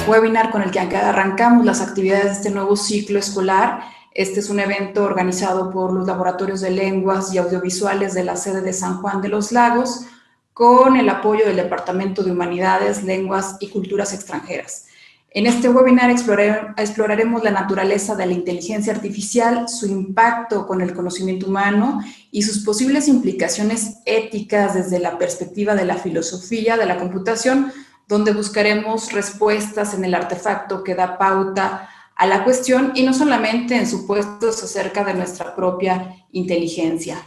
webinar con el que arrancamos las actividades de este nuevo ciclo escolar. Este es un evento organizado por los Laboratorios de Lenguas y Audiovisuales de la sede de San Juan de los Lagos, con el apoyo del Departamento de Humanidades, Lenguas y Culturas Extranjeras. En este webinar exploraremos la naturaleza de la inteligencia artificial, su impacto con el conocimiento humano y sus posibles implicaciones éticas desde la perspectiva de la filosofía de la computación, donde buscaremos respuestas en el artefacto que da pauta a la cuestión y no solamente en supuestos acerca de nuestra propia inteligencia.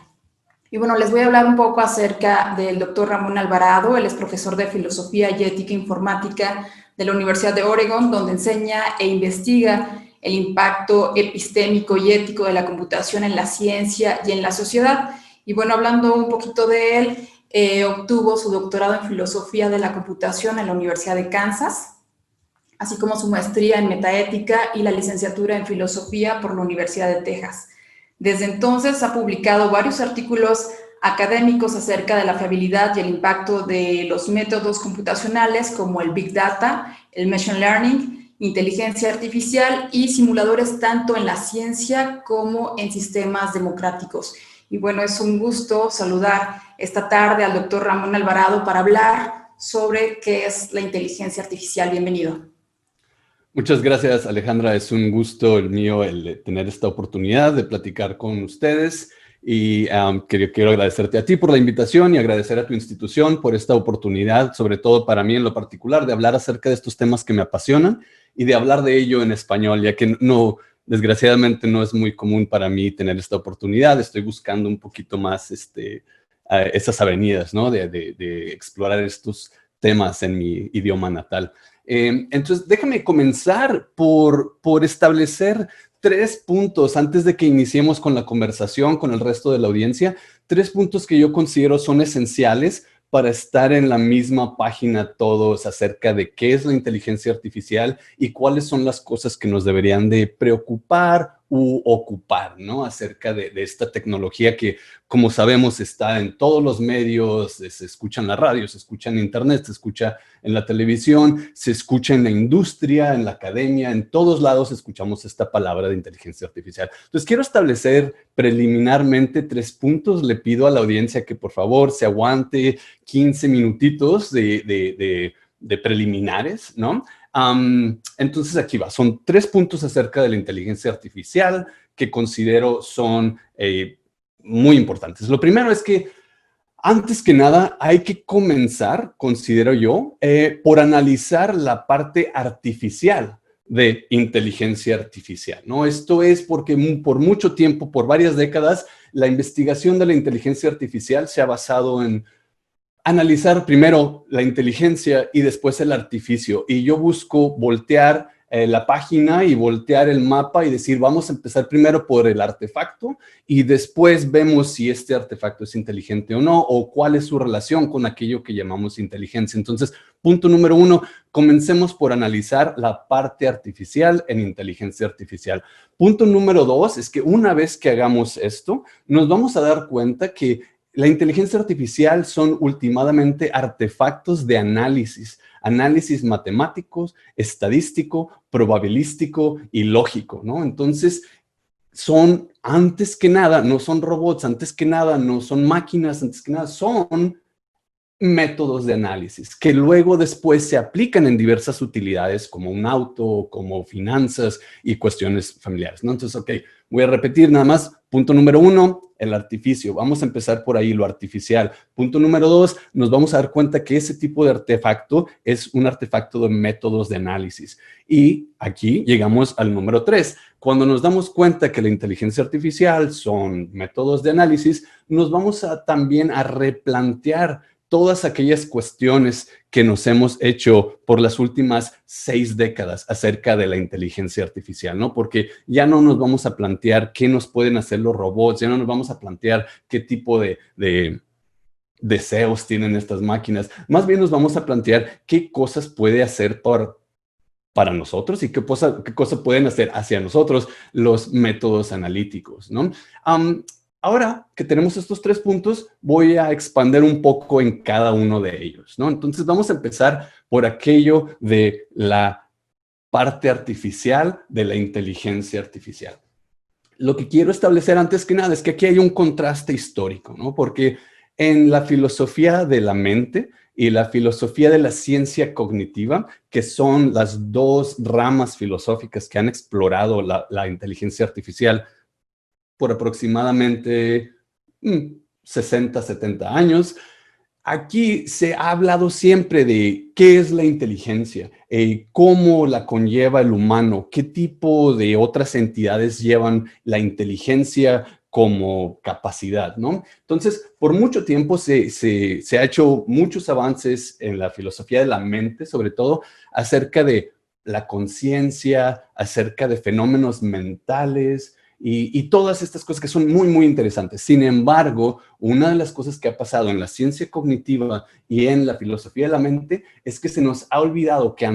Y bueno, les voy a hablar un poco acerca del doctor Ramón Alvarado. Él es profesor de Filosofía y Ética Informática de la Universidad de Oregon, donde enseña e investiga el impacto epistémico y ético de la computación en la ciencia y en la sociedad. Y bueno, hablando un poquito de él, obtuvo su doctorado en Filosofía de la Computación en la Universidad de Kansas, así como su maestría en Metaética y la licenciatura en Filosofía por la Universidad de Texas. Desde entonces ha publicado varios artículos académicos acerca de la fiabilidad y el impacto de los métodos computacionales como el Big Data, el Machine Learning, inteligencia artificial y simuladores tanto en la ciencia como en sistemas democráticos. Y bueno, es un gusto saludar esta tarde al doctor Ramón Alvarado para hablar sobre qué es la inteligencia artificial. Bienvenido. Muchas gracias, Alejandra. Es un gusto el mío el tener esta oportunidad de platicar con ustedes y quiero agradecerte a ti por la invitación y agradecer a tu institución por esta oportunidad, sobre todo para mí en lo particular, de hablar acerca de estos temas que me apasionan y de hablar de ello en español, ya que desgraciadamente no es muy común para mí tener esta oportunidad. Estoy buscando un poquito más esas avenidas, ¿no? de explorar estos temas en mi idioma natal. Entonces, déjame comenzar por establecer 3 puntos antes de que iniciemos con la conversación con el resto de la audiencia. 3 puntos que yo considero son esenciales para estar en la misma página todos acerca de qué es la inteligencia artificial y cuáles son las cosas que nos deberían de preocupar u ocupar, ¿no? Acerca de esta tecnología que, como sabemos, está en todos los medios, se escucha en la radio, se escucha en internet, se escucha en la televisión, se escucha en la industria, en la academia, en todos lados escuchamos esta palabra de inteligencia artificial. Entonces, quiero establecer preliminarmente 3 puntos. Le pido a la audiencia que por favor se aguante 15 minutitos de preliminares, ¿no? Entonces aquí va, son 3 puntos acerca de la inteligencia artificial que considero son muy importantes. Lo primero es que antes que nada hay que comenzar, considero yo, por analizar la parte artificial de inteligencia artificial, ¿no? Esto es porque por mucho tiempo, por varias décadas, la investigación de la inteligencia artificial se ha basado en analizar primero la inteligencia y después el artificio. Y yo busco voltear la página y voltear el mapa y decir, vamos a empezar primero por el artefacto y después vemos si este artefacto es inteligente o no, o cuál es su relación con aquello que llamamos inteligencia. Entonces, punto número 1, comencemos por analizar la parte artificial en inteligencia artificial. Punto número 2 es que una vez que hagamos esto, nos vamos a dar cuenta que la inteligencia artificial son últimamente artefactos de análisis matemáticos, estadístico, probabilístico y lógico, ¿no? Entonces, son, antes que nada, no son robots, antes que nada, no son máquinas, antes que nada, son métodos de análisis que luego después se aplican en diversas utilidades como un auto, como finanzas y cuestiones familiares, ¿no? Entonces, ok, voy a repetir nada más. Punto número 1, el artificio. Vamos a empezar por ahí, lo artificial. Punto número 2, nos vamos a dar cuenta que ese tipo de artefacto es un artefacto de métodos de análisis. Y aquí llegamos al número 3. Cuando nos damos cuenta que la inteligencia artificial son métodos de análisis, nos vamos también a replantear todas aquellas cuestiones que nos hemos hecho por las últimas 6 décadas acerca de la inteligencia artificial, ¿no? Porque ya no nos vamos a plantear qué nos pueden hacer los robots, ya no nos vamos a plantear qué tipo de deseos tienen estas máquinas. Más bien nos vamos a plantear qué cosas puede hacer para nosotros y qué cosa pueden hacer hacia nosotros los métodos analíticos, ¿no? Ahora que tenemos estos 3 puntos, voy a expandir un poco en cada uno de ellos, ¿no? Entonces vamos a empezar por aquello de la parte artificial de la inteligencia artificial. Lo que quiero establecer antes que nada es que aquí hay un contraste histórico, ¿no? Porque en la filosofía de la mente y la filosofía de la ciencia cognitiva, que son las dos ramas filosóficas que han explorado la inteligencia artificial por aproximadamente 60, 70 años, aquí se ha hablado siempre de qué es la inteligencia, cómo la conlleva el humano, qué tipo de otras entidades llevan la inteligencia como capacidad, ¿no? Entonces, por mucho tiempo se ha hecho muchos avances en la filosofía de la mente, sobre todo acerca de la conciencia, acerca de fenómenos mentales, y todas estas cosas que son muy, muy interesantes. Sin embargo, una de las cosas que ha pasado en la ciencia cognitiva y en la filosofía de la mente es que se nos ha olvidado que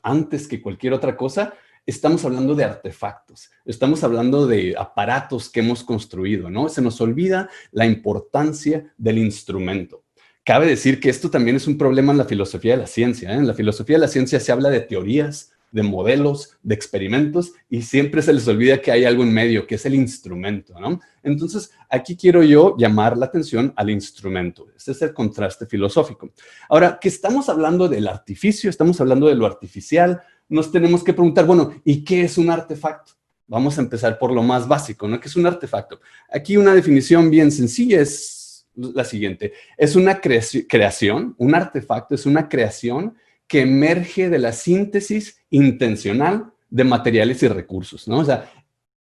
antes que cualquier otra cosa, estamos hablando de artefactos, estamos hablando de aparatos que hemos construido, ¿no? Se nos olvida la importancia del instrumento. Cabe decir que esto también es un problema en la filosofía de la ciencia, ¿eh? En la filosofía de la ciencia se habla de teorías, de modelos, de experimentos, y siempre se les olvida que hay algo en medio, que es el instrumento, ¿no? Entonces, aquí quiero yo llamar la atención al instrumento. Este es el contraste filosófico. Ahora, que estamos hablando del artificio, estamos hablando de lo artificial, nos tenemos que preguntar, bueno, ¿y qué es un artefacto? Vamos a empezar por lo más básico, ¿no? ¿Qué es un artefacto? Aquí una definición bien sencilla es la siguiente. Es una creación, un artefacto es una creación que emerge de la síntesis intencional de materiales y recursos, ¿no? O sea,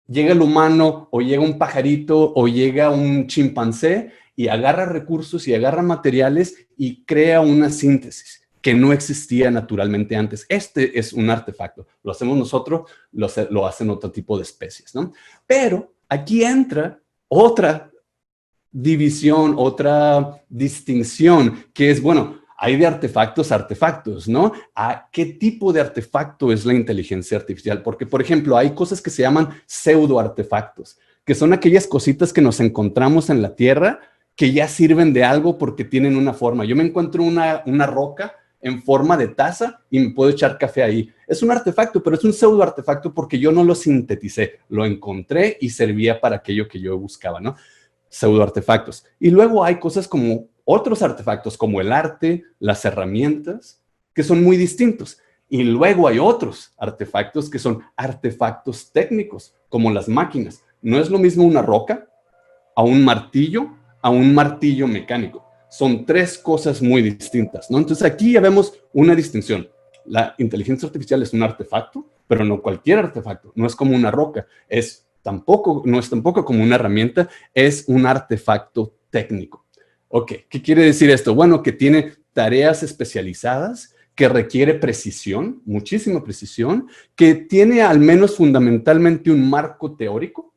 llega el humano o llega un pajarito o llega un chimpancé y agarra recursos y agarra materiales y crea una síntesis que no existía naturalmente antes. Este es un artefacto. Lo hacemos nosotros, lo hacen otro tipo de especies, ¿no? Pero aquí entra otra división, otra distinción, que es, bueno, hay de artefactos a artefactos, ¿no? ¿A qué tipo de artefacto es la inteligencia artificial? Porque, por ejemplo, hay cosas que se llaman pseudoartefactos, que son aquellas cositas que nos encontramos en la Tierra que ya sirven de algo porque tienen una forma. Yo me encuentro una roca en forma de taza y me puedo echar café ahí. Es un artefacto, pero es un pseudoartefacto porque yo no lo sinteticé, lo encontré y servía para aquello que yo buscaba, ¿no? Pseudoartefactos. Y luego hay cosas como otros artefactos como el arte, las herramientas, que son muy distintos. Y luego hay otros artefactos que son artefactos técnicos, como las máquinas. No es lo mismo una roca a un martillo mecánico. Son tres cosas muy distintas, ¿no? Entonces aquí ya vemos una distinción. La inteligencia artificial es un artefacto, pero no cualquier artefacto. No es como una roca, no es tampoco como una herramienta, es un artefacto técnico. Ok, ¿qué quiere decir esto? Bueno, que tiene tareas especializadas, que requiere precisión, muchísima precisión, que tiene al menos fundamentalmente un marco teórico,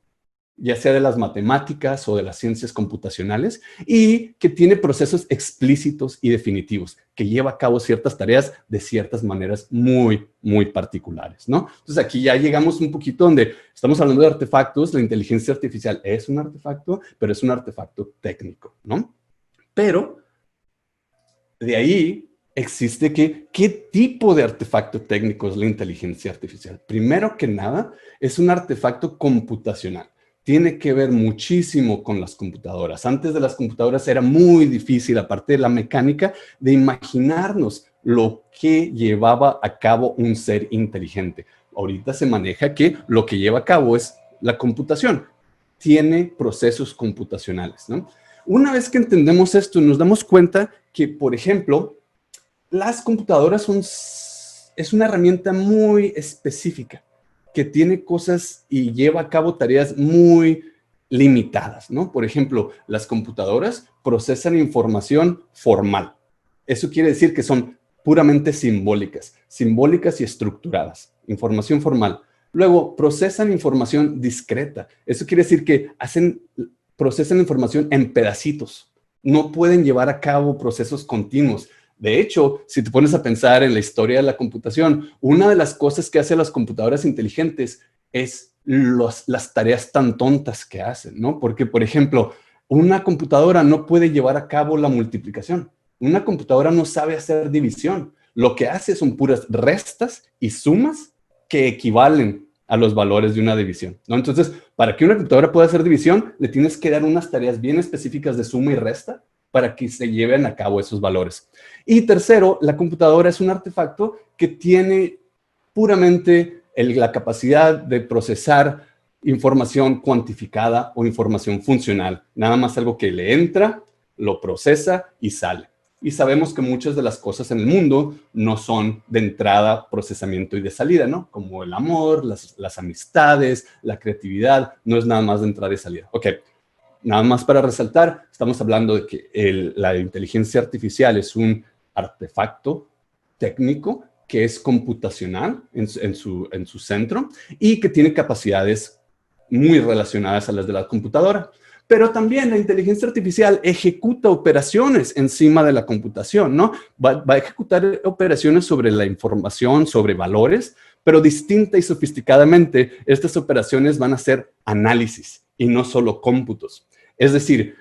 ya sea de las matemáticas o de las ciencias computacionales, y que tiene procesos explícitos y definitivos, que lleva a cabo ciertas tareas de ciertas maneras muy, muy particulares, ¿no? Entonces aquí ya llegamos un poquito donde estamos hablando de artefactos, la inteligencia artificial es un artefacto, pero es un artefacto técnico, ¿no? Pero de ahí existe ¿qué tipo de artefacto técnico es la inteligencia artificial? Primero que nada, es un artefacto computacional. Tiene que ver muchísimo con las computadoras. Antes de las computadoras era muy difícil, aparte de la mecánica, de imaginarnos lo que llevaba a cabo un ser inteligente. Ahorita se maneja que lo que lleva a cabo es la computación. Tiene procesos computacionales, ¿no? Una vez que entendemos esto, nos damos cuenta que, por ejemplo, las computadoras es una herramienta muy específica que tiene cosas y lleva a cabo tareas muy limitadas, ¿no? Por ejemplo, las computadoras procesan información formal. Eso quiere decir que son puramente simbólicas y estructuradas, información formal. Luego, procesan información discreta. Eso quiere decir que procesan información en pedacitos. No pueden llevar a cabo procesos continuos. De hecho, si te pones a pensar en la historia de la computación, una de las cosas que hacen las computadoras inteligentes es las tareas tan tontas que hacen, ¿no? Porque, por ejemplo, una computadora no puede llevar a cabo la multiplicación. Una computadora no sabe hacer división. Lo que hace son puras restas y sumas que equivalen a los valores de una división, ¿no? Entonces, para que una computadora pueda hacer división, le tienes que dar unas tareas bien específicas de suma y resta para que se lleven a cabo esos valores. Y tercero, la computadora es un artefacto que tiene puramente la capacidad de procesar información cuantificada o información funcional. Nada más algo que le entra, lo procesa y sale. Y sabemos que muchas de las cosas en el mundo no son de entrada, procesamiento y de salida, ¿no? Como el amor, las amistades, la creatividad, no es nada más de entrada y salida. Ok, nada más para resaltar, estamos hablando de que la inteligencia artificial es un artefacto técnico que es computacional en su centro y que tiene capacidades muy relacionadas a las de la computadora. Pero también la inteligencia artificial ejecuta operaciones encima de la computación, ¿no? Va a ejecutar operaciones sobre la información, sobre valores, pero distinta y sofisticadamente, estas operaciones van a ser análisis y no solo cómputos. Es decir,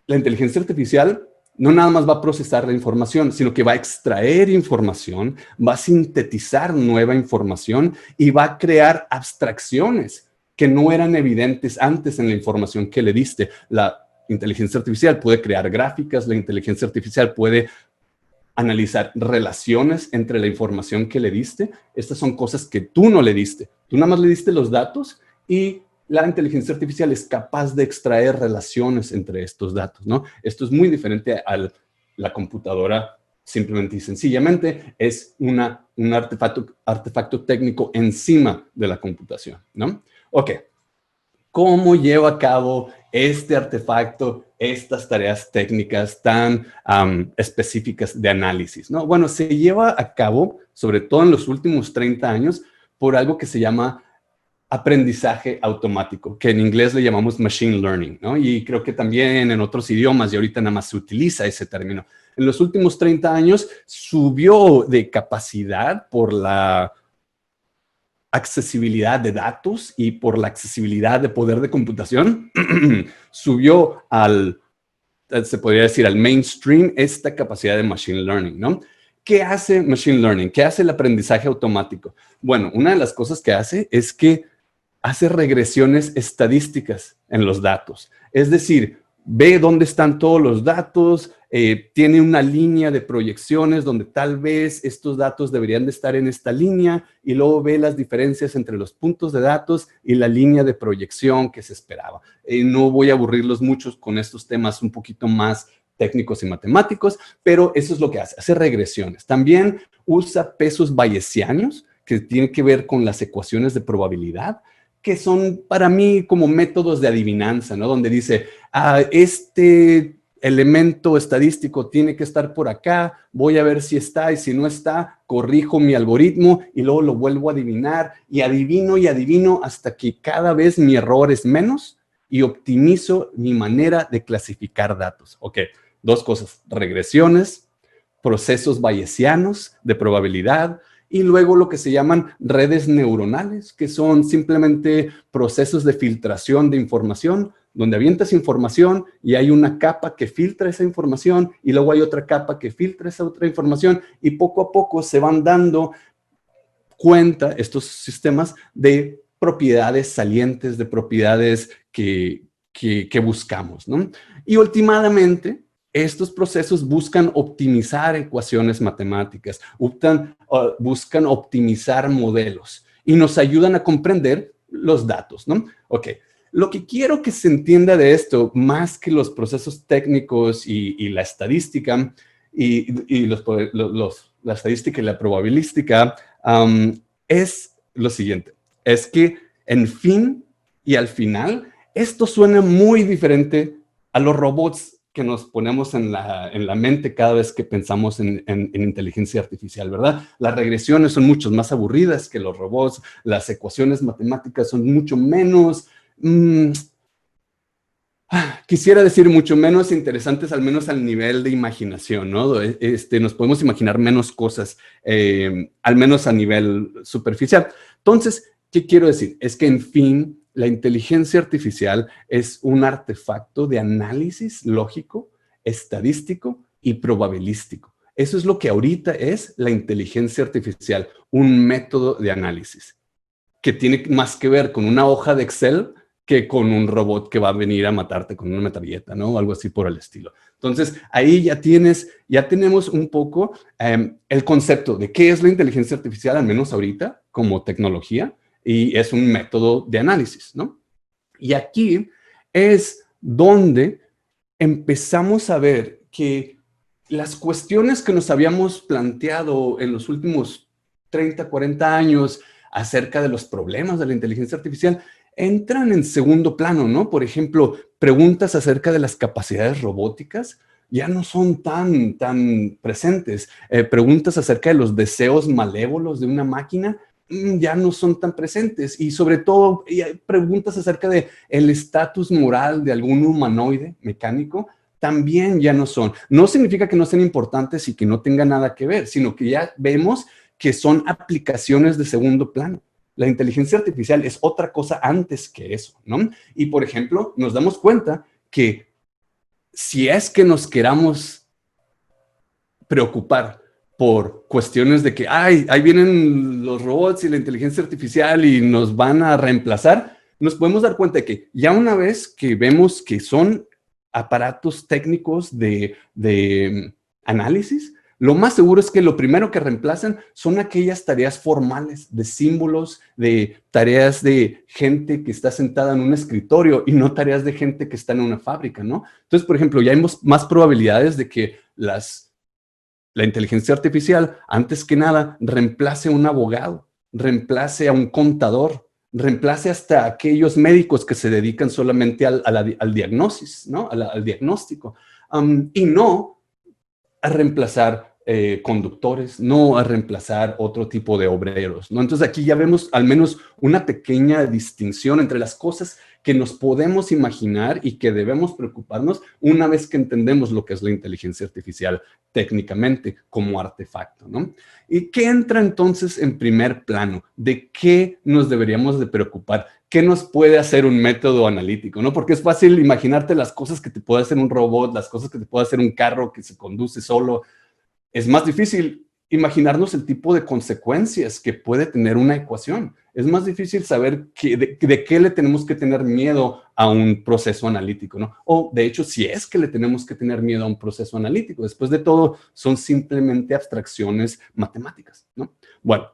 la inteligencia artificial no nada más va a procesar la información, sino que va a extraer información, va a sintetizar nueva información y va a crear abstracciones que no eran evidentes antes en la información que le diste. La inteligencia artificial puede crear gráficas, la inteligencia artificial puede analizar relaciones entre la información que le diste. Estas son cosas que tú no le diste. Tú nada más le diste los datos y la inteligencia artificial es capaz de extraer relaciones entre estos datos, ¿no? Esto es muy diferente a la computadora. Simplemente y sencillamente es un artefacto técnico encima de la computación, ¿no? Ok, ¿cómo lleva a cabo este artefacto estas tareas técnicas tan específicas de análisis, ¿no? Bueno, se lleva a cabo, sobre todo en los últimos 30 años, por algo que se llama aprendizaje automático, que en inglés le llamamos machine learning, ¿no? Y creo que también en otros idiomas, y ahorita nada más se utiliza ese término. En los últimos 30 años subió de capacidad por la accesibilidad de datos y por la accesibilidad de poder de computación, subió se podría decir, al mainstream esta capacidad de machine learning, ¿no? ¿Qué hace machine learning? ¿Qué hace el aprendizaje automático? Bueno, una de las cosas que hace es que hace regresiones estadísticas en los datos. Es decir, ve dónde están todos los datos, tiene una línea de proyecciones donde tal vez estos datos deberían de estar en esta línea y luego ve las diferencias entre los puntos de datos y la línea de proyección que se esperaba. No voy a aburrirlos mucho con estos temas un poquito más técnicos y matemáticos, pero eso es lo que hace regresiones. También usa pesos bayesianos, que tienen que ver con las ecuaciones de probabilidad, que son para mí como métodos de adivinanza, ¿no? Donde dice, este elemento estadístico tiene que estar por acá, voy a ver si está y si no está, corrijo mi algoritmo y luego lo vuelvo a adivinar y adivino hasta que cada vez mi error es menos y optimizo mi manera de clasificar datos. Ok, dos cosas, regresiones, procesos bayesianos de probabilidad, y luego lo que se llaman redes neuronales, que son simplemente procesos de filtración de información, donde avientas información y hay una capa que filtra esa información y luego hay otra capa que filtra esa otra información y poco a poco se van dando cuenta estos sistemas de propiedades salientes, de propiedades que buscamos, ¿no? Y últimamente, estos procesos buscan optimizar ecuaciones matemáticas, buscan optimizar modelos y nos ayudan a comprender los datos, ¿no? Ok, lo que quiero que se entienda de esto, más que los procesos técnicos y la estadística, la estadística y la probabilística, es lo siguiente, es que en fin y al final, esto suena muy diferente a los robots que nos ponemos en la mente cada vez que pensamos en inteligencia artificial, ¿verdad? Las regresiones son mucho más aburridas que los robots, las ecuaciones matemáticas son mucho menos, quisiera decir mucho menos interesantes, al menos al nivel de imaginación, ¿no? Nos podemos imaginar menos cosas, al menos a nivel superficial. Entonces, ¿qué quiero decir? Es que, en fin, la inteligencia artificial es un artefacto de análisis lógico, estadístico y probabilístico. Eso es lo que ahorita es la inteligencia artificial, un método de análisis que tiene más que ver con una hoja de Excel que con un robot que va a venir a matarte con una metralleta, ¿no? O algo así por el estilo. Entonces, ahí ya tenemos un poco el concepto de qué es la inteligencia artificial, al menos ahorita, como tecnología, y es un método de análisis, ¿no? Y aquí es donde empezamos a ver que las cuestiones que nos habíamos planteado en los últimos 30, 40 años acerca de los problemas de la inteligencia artificial entran en segundo plano, ¿no? Por ejemplo, preguntas acerca de las capacidades robóticas ya no son tan presentes. Preguntas acerca de los deseos malévolos de una máquina ya no son tan presentes. Y sobre todo, hay preguntas acerca de el estatus moral de algún humanoide mecánico también ya no son. No significa que no sean importantes y que no tengan nada que ver, sino que ya vemos que son aplicaciones de segundo plano. La inteligencia artificial es otra cosa antes que eso, ¿no? Y, por ejemplo, nos damos cuenta que si es que nos queramos preocupar por cuestiones de que, ay, ahí vienen los robots y la inteligencia artificial y nos van a reemplazar, nos podemos dar cuenta de que ya una vez que vemos que son aparatos técnicos de análisis, lo más seguro es que lo primero que reemplazan son aquellas tareas formales de símbolos, de tareas de gente que está sentada en un escritorio y no tareas de gente que está en una fábrica, ¿no? Entonces, por ejemplo, ya hay más probabilidades de que la inteligencia artificial, antes que nada, reemplace a un abogado, reemplace a un contador, reemplace hasta aquellos médicos que se dedican solamente al diagnosis, ¿no? Al diagnóstico, y no a reemplazar conductores, no a reemplazar otro tipo de obreros, ¿no? Entonces aquí ya vemos al menos una pequeña distinción entre las cosas que nos podemos imaginar y que debemos preocuparnos una vez que entendemos lo que es la inteligencia artificial técnicamente como artefacto, ¿no? ¿Y qué entra entonces en primer plano? ¿De qué nos deberíamos de preocupar? ¿Qué nos puede hacer un método analítico, no? Porque es fácil imaginarte las cosas que te puede hacer un robot, las cosas que te puede hacer un carro que se conduce solo. Es más difícil imaginarnos el tipo de consecuencias que puede tener una ecuación. Es más difícil saber de qué le tenemos que tener miedo a un proceso analítico, ¿no? O, de hecho, si es que le tenemos que tener miedo a un proceso analítico. Después de todo, son simplemente abstracciones matemáticas, ¿no? Bueno,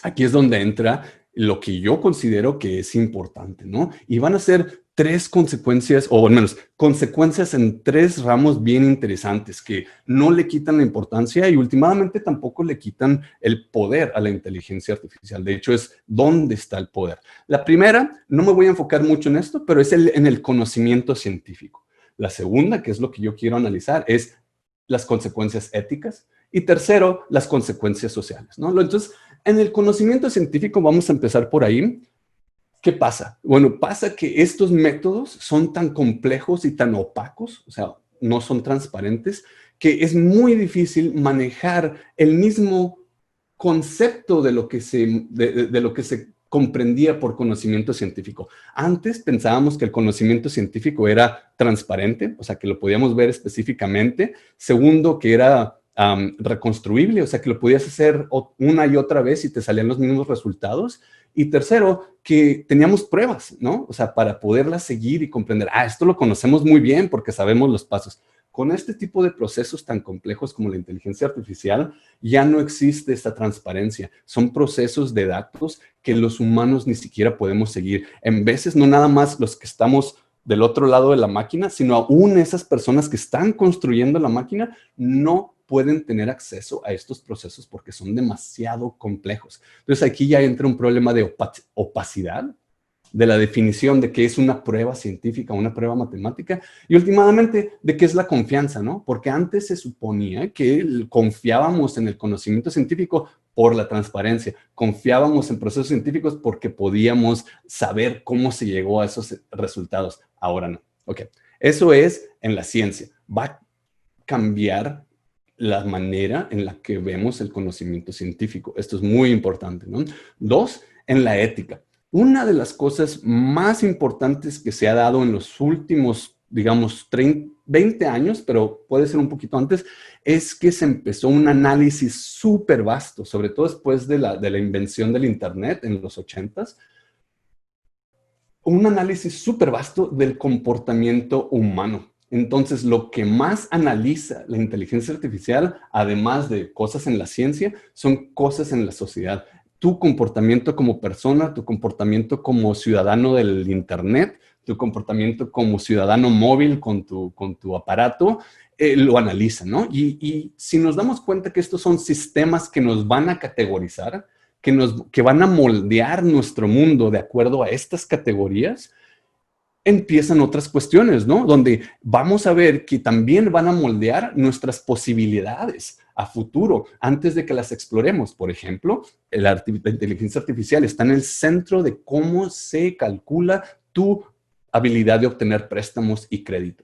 aquí es donde entra lo que yo considero que es importante, ¿no? Y van a ser tres consecuencias, o al menos consecuencias en tres ramos bien interesantes que no le quitan la importancia y últimamente tampoco le quitan el poder a la inteligencia artificial. De hecho, es dónde está el poder. La primera, no me voy a enfocar mucho en esto, pero es en el conocimiento científico. La segunda, que es lo que yo quiero analizar, es las consecuencias éticas. Y tercero, las consecuencias sociales, ¿no? Entonces, en el conocimiento científico, vamos a empezar por ahí. ¿Qué pasa? Bueno, pasa que estos métodos son tan complejos y tan opacos, o sea, no son transparentes, que es muy difícil manejar el mismo concepto de lo que se comprendía por conocimiento científico. Antes pensábamos que el conocimiento científico era transparente, o sea, que lo podíamos ver específicamente. Segundo, que era reconstruible, o sea, que lo podías hacer una y otra vez y te salían los mismos resultados. Y tercero, que teníamos pruebas, ¿no? O sea, para poderlas seguir y comprender, esto lo conocemos muy bien porque sabemos los pasos. Con este tipo de procesos tan complejos como la inteligencia artificial, ya no existe esta transparencia. Son procesos de datos que los humanos ni siquiera podemos seguir. En veces, no nada más los que estamos del otro lado de la máquina, sino aún esas personas que están construyendo la máquina no pueden tener acceso a estos procesos porque son demasiado complejos. Entonces aquí ya entra un problema de opacidad, de la definición de qué es una prueba científica, una prueba matemática, y últimamente de qué es la confianza, ¿no? Porque antes se suponía que confiábamos en el conocimiento científico por la transparencia, confiábamos en procesos científicos porque podíamos saber cómo se llegó a esos resultados. Ahora no. Ok, eso es en la ciencia. Va a cambiar la manera en la que vemos el conocimiento científico. Esto es muy importante, ¿no? Dos, en la ética. Una de las cosas más importantes que se ha dado en los últimos digamos, 20 años, pero puede ser un poquito antes, es que se empezó un análisis súper vasto, sobre todo después de la invención del Internet en los 80s, un análisis súper vasto del comportamiento humano. Entonces, lo que más analiza la inteligencia artificial, además de cosas en la ciencia, son cosas en la sociedad. Tu comportamiento como persona, tu comportamiento como ciudadano del Internet, tu comportamiento como ciudadano móvil con tu aparato, lo analiza, ¿no? Y si nos damos cuenta que estos son sistemas que nos van a categorizar, que van a moldear nuestro mundo de acuerdo a estas categorías, empiezan otras cuestiones, ¿no? Donde vamos a ver que también van a moldear nuestras posibilidades a futuro, antes de que las exploremos. Por ejemplo, la inteligencia artificial está en el centro de cómo se calcula tu habilidad de obtener préstamos y crédito.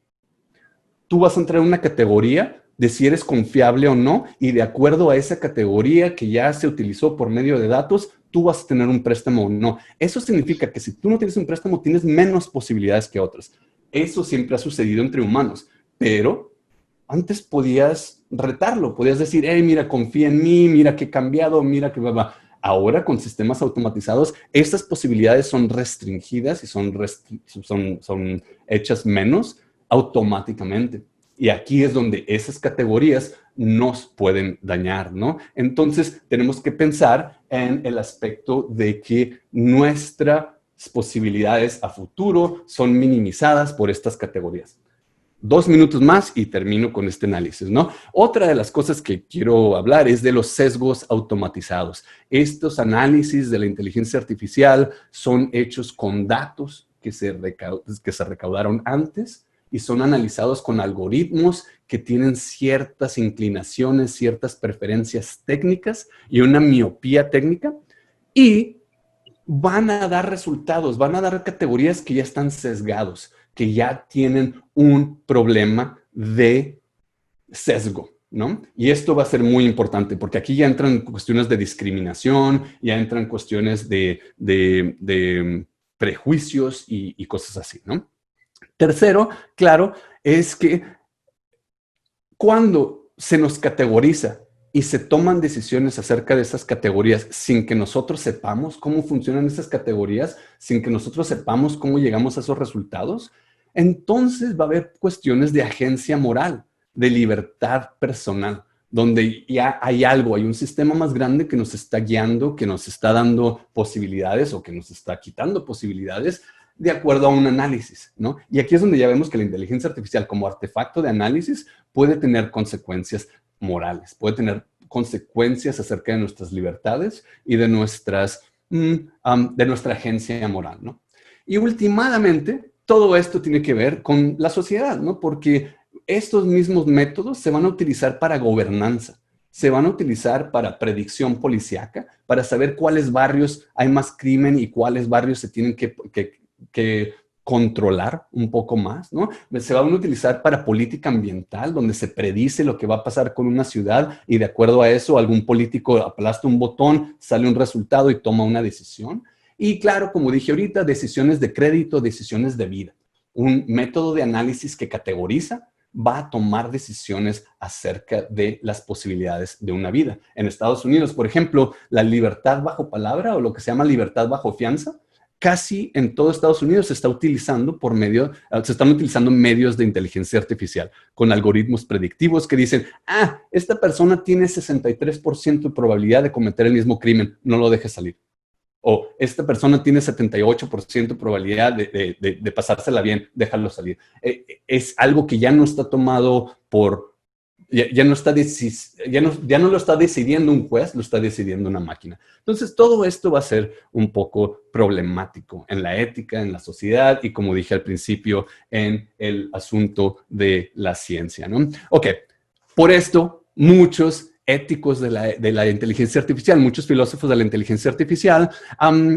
Tú vas a entrar en una categoría de si eres confiable o no, y de acuerdo a esa categoría que ya se utilizó por medio de datos, tú vas a tener un préstamo o no. Eso significa que si tú no tienes un préstamo, tienes menos posibilidades que otras. Eso siempre ha sucedido entre humanos, pero antes podías retarlo, podías decir, hey, mira, confía en mí, mira que he cambiado, mira que va. Ahora, con sistemas automatizados, estas posibilidades son restringidas y son hechas menos automáticamente. Y aquí es donde esas categorías nos pueden dañar, ¿no? Entonces, tenemos que pensar en el aspecto de que nuestras posibilidades a futuro son minimizadas por estas categorías. 2 minutos más y termino con este análisis, ¿no? Otra de las cosas que quiero hablar es de los sesgos automatizados. Estos análisis de la inteligencia artificial son hechos con datos que se recaudaron antes y son analizados con algoritmos que tienen ciertas inclinaciones, ciertas preferencias técnicas y una miopía técnica, y van a dar resultados, van a dar categorías que ya están sesgados, que ya tienen un problema de sesgo, ¿no? Y esto va a ser muy importante porque aquí ya entran cuestiones de discriminación, ya entran cuestiones de prejuicios y cosas así, ¿no? Tercero, claro, es que cuando se nos categoriza y se toman decisiones acerca de esas categorías sin que nosotros sepamos cómo funcionan esas categorías, sin que nosotros sepamos cómo llegamos a esos resultados, entonces va a haber cuestiones de agencia moral, de libertad personal, donde ya hay algo, hay un sistema más grande que nos está guiando, que nos está dando posibilidades o que nos está quitando posibilidades de acuerdo a un análisis, ¿no? Y aquí es donde ya vemos que la inteligencia artificial como artefacto de análisis puede tener consecuencias morales, puede tener consecuencias acerca de nuestras libertades y de nuestra agencia moral, ¿no? Y últimamente, todo esto tiene que ver con la sociedad, ¿no? Porque estos mismos métodos se van a utilizar para gobernanza, se van a utilizar para predicción policíaca, para saber cuáles barrios hay más crimen y cuáles barrios se tienen que controlar un poco más, ¿no? Se van a utilizar para política ambiental, donde se predice lo que va a pasar con una ciudad y de acuerdo a eso algún político aplasta un botón, sale un resultado y toma una decisión. Y claro, como dije ahorita, decisiones de crédito, decisiones de vida. Un método de análisis que categoriza va a tomar decisiones acerca de las posibilidades de una vida. En Estados Unidos, por ejemplo, la libertad bajo palabra o lo que se llama libertad bajo fianza, casi en todo Estados Unidos se están utilizando medios de inteligencia artificial con algoritmos predictivos que dicen, esta persona tiene 63% de probabilidad de cometer el mismo crimen, no lo dejes salir. O esta persona tiene 78% de probabilidad de pasársela bien, déjalo salir. Es algo que ya no está tomado por... Ya no lo está decidiendo un juez, lo está decidiendo una máquina. Entonces, todo esto va a ser un poco problemático en la ética, en la sociedad y, como dije al principio, en el asunto de la ciencia, ¿no? Ok, por esto, muchos éticos de la inteligencia artificial, muchos filósofos de la inteligencia artificial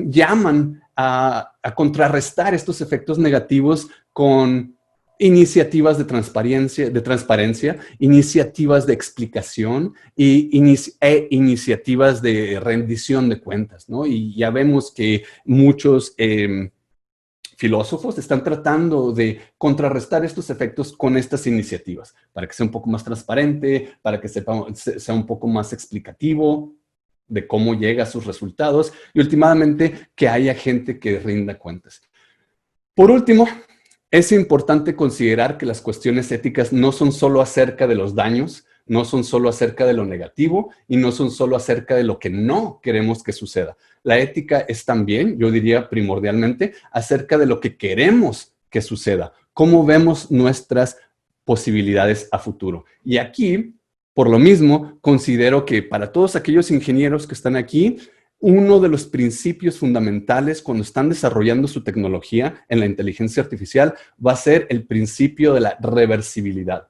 llaman a contrarrestar estos efectos negativos con iniciativas de transparencia, iniciativas de explicación e iniciativas de rendición de cuentas, ¿no? Y ya vemos que muchos filósofos están tratando de contrarrestar estos efectos con estas iniciativas, para que sea un poco más transparente, para que sea un poco más explicativo de cómo llega a sus resultados y últimamente que haya gente que rinda cuentas. Por último, es importante considerar que las cuestiones éticas no son solo acerca de los daños, no son solo acerca de lo negativo y no son solo acerca de lo que no queremos que suceda. La ética es también, yo diría primordialmente, acerca de lo que queremos que suceda, cómo vemos nuestras posibilidades a futuro. Y aquí, por lo mismo, considero que para todos aquellos ingenieros que están aquí, uno de los principios fundamentales cuando están desarrollando su tecnología en la inteligencia artificial va a ser el principio de la reversibilidad.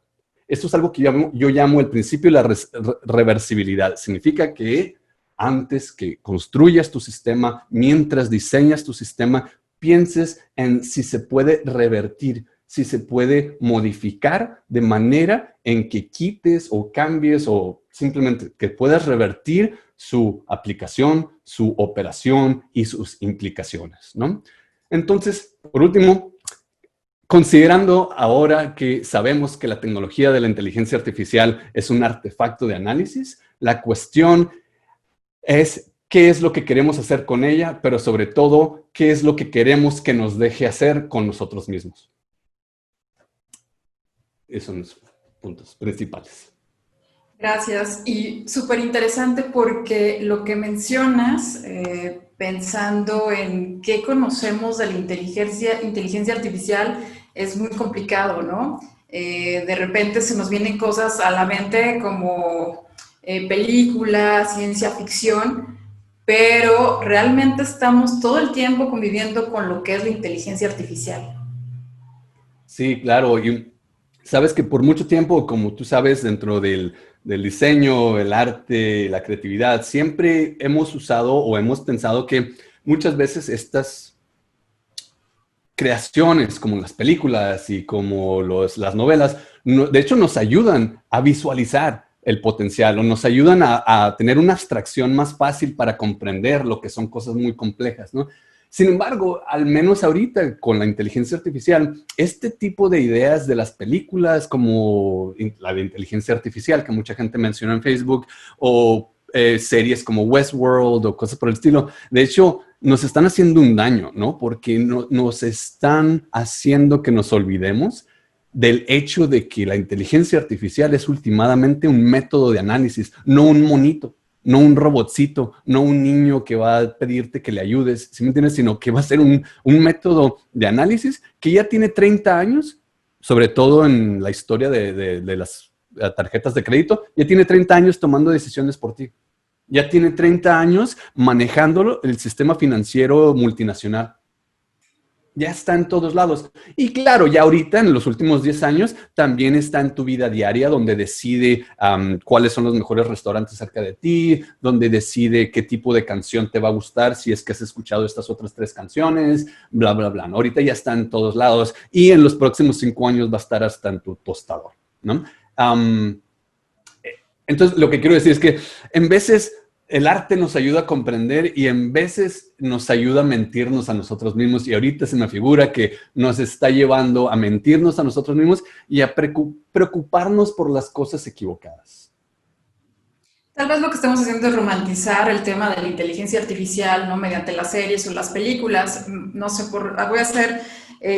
Esto es algo que yo llamo el principio de la reversibilidad. Significa que antes que construyas tu sistema, mientras diseñas tu sistema, pienses en si se puede revertir, si se puede modificar de manera en que quites o cambies o simplemente que puedas revertir su aplicación, su operación y sus implicaciones, ¿no? Entonces, por último, considerando ahora que sabemos que la tecnología de la inteligencia artificial es un artefacto de análisis, la cuestión es qué es lo que queremos hacer con ella, pero sobre todo, qué es lo que queremos que nos deje hacer con nosotros mismos. Esos son los puntos principales. Gracias. Y súper interesante porque lo que mencionas, pensando en qué conocemos de la inteligencia artificial, es muy complicado, ¿no? De repente se nos vienen cosas a la mente como películas, ciencia ficción, pero realmente estamos todo el tiempo conviviendo con lo que es la inteligencia artificial. Sí, claro. Y sabes que por mucho tiempo, como tú sabes, dentro del diseño, el arte, la creatividad, siempre hemos usado o hemos pensado que muchas veces estas creaciones, como las películas y como las novelas, de hecho nos ayudan a visualizar el potencial o nos ayudan a tener una abstracción más fácil para comprender lo que son cosas muy complejas, ¿no? Sin embargo, al menos ahorita con la inteligencia artificial, este tipo de ideas de las películas como la de inteligencia artificial que mucha gente menciona en Facebook o series como Westworld o cosas por el estilo, de hecho, nos están haciendo un daño, ¿no? Porque nos están haciendo que nos olvidemos del hecho de que la inteligencia artificial es últimamente un método de análisis, no un monito. No un robotcito, no un niño que va a pedirte que le ayudes, ¿sí me entiendes? Sino que va a ser un método de análisis que ya tiene 30 años, sobre todo en la historia de las tarjetas de crédito, ya tiene 30 años tomando decisiones por ti. Ya tiene 30 años manejándolo el sistema financiero multinacional. Ya está en todos lados. Y claro, ya ahorita, en los últimos 10 años, también está en tu vida diaria, donde decide cuáles son los mejores restaurantes cerca de ti, donde decide qué tipo de canción te va a gustar, si es que has escuchado estas otras 3 canciones, bla, bla, bla. Ahorita ya está en todos lados y en los próximos 5 años va a estar hasta en tu tostador, ¿no? Entonces, lo que quiero decir es que en veces el arte nos ayuda a comprender y en veces nos ayuda a mentirnos a nosotros mismos. Y ahorita se me figura que nos está llevando a mentirnos a nosotros mismos y a preocuparnos por las cosas equivocadas. Tal vez lo que estamos haciendo es romantizar el tema de la inteligencia artificial, ¿no? Mediante las series o las películas. No sé,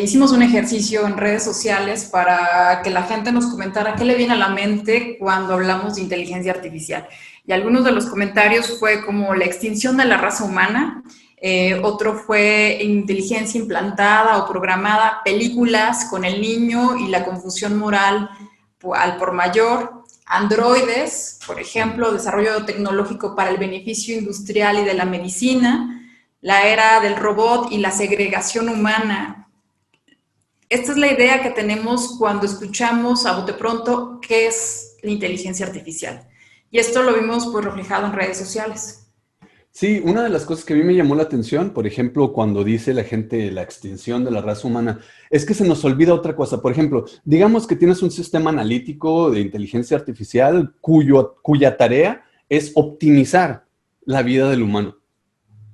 hicimos un ejercicio en redes sociales para que la gente nos comentara qué le viene a la mente cuando hablamos de inteligencia artificial. Y algunos de los comentarios fue como la extinción de la raza humana, otro fue inteligencia implantada o programada, películas con el niño y la confusión moral al por mayor, androides, por ejemplo, desarrollo tecnológico para el beneficio industrial y de la medicina, la era del robot y la segregación humana. Esta es la idea que tenemos cuando escuchamos a bote pronto qué es la inteligencia artificial. Y esto lo vimos pues reflejado en redes sociales. Sí, una de las cosas que a mí me llamó la atención, por ejemplo, cuando dice la gente la extinción de la raza humana, es que se nos olvida otra cosa. Por ejemplo, digamos que tienes un sistema analítico de inteligencia artificial cuya tarea es optimizar la vida del humano.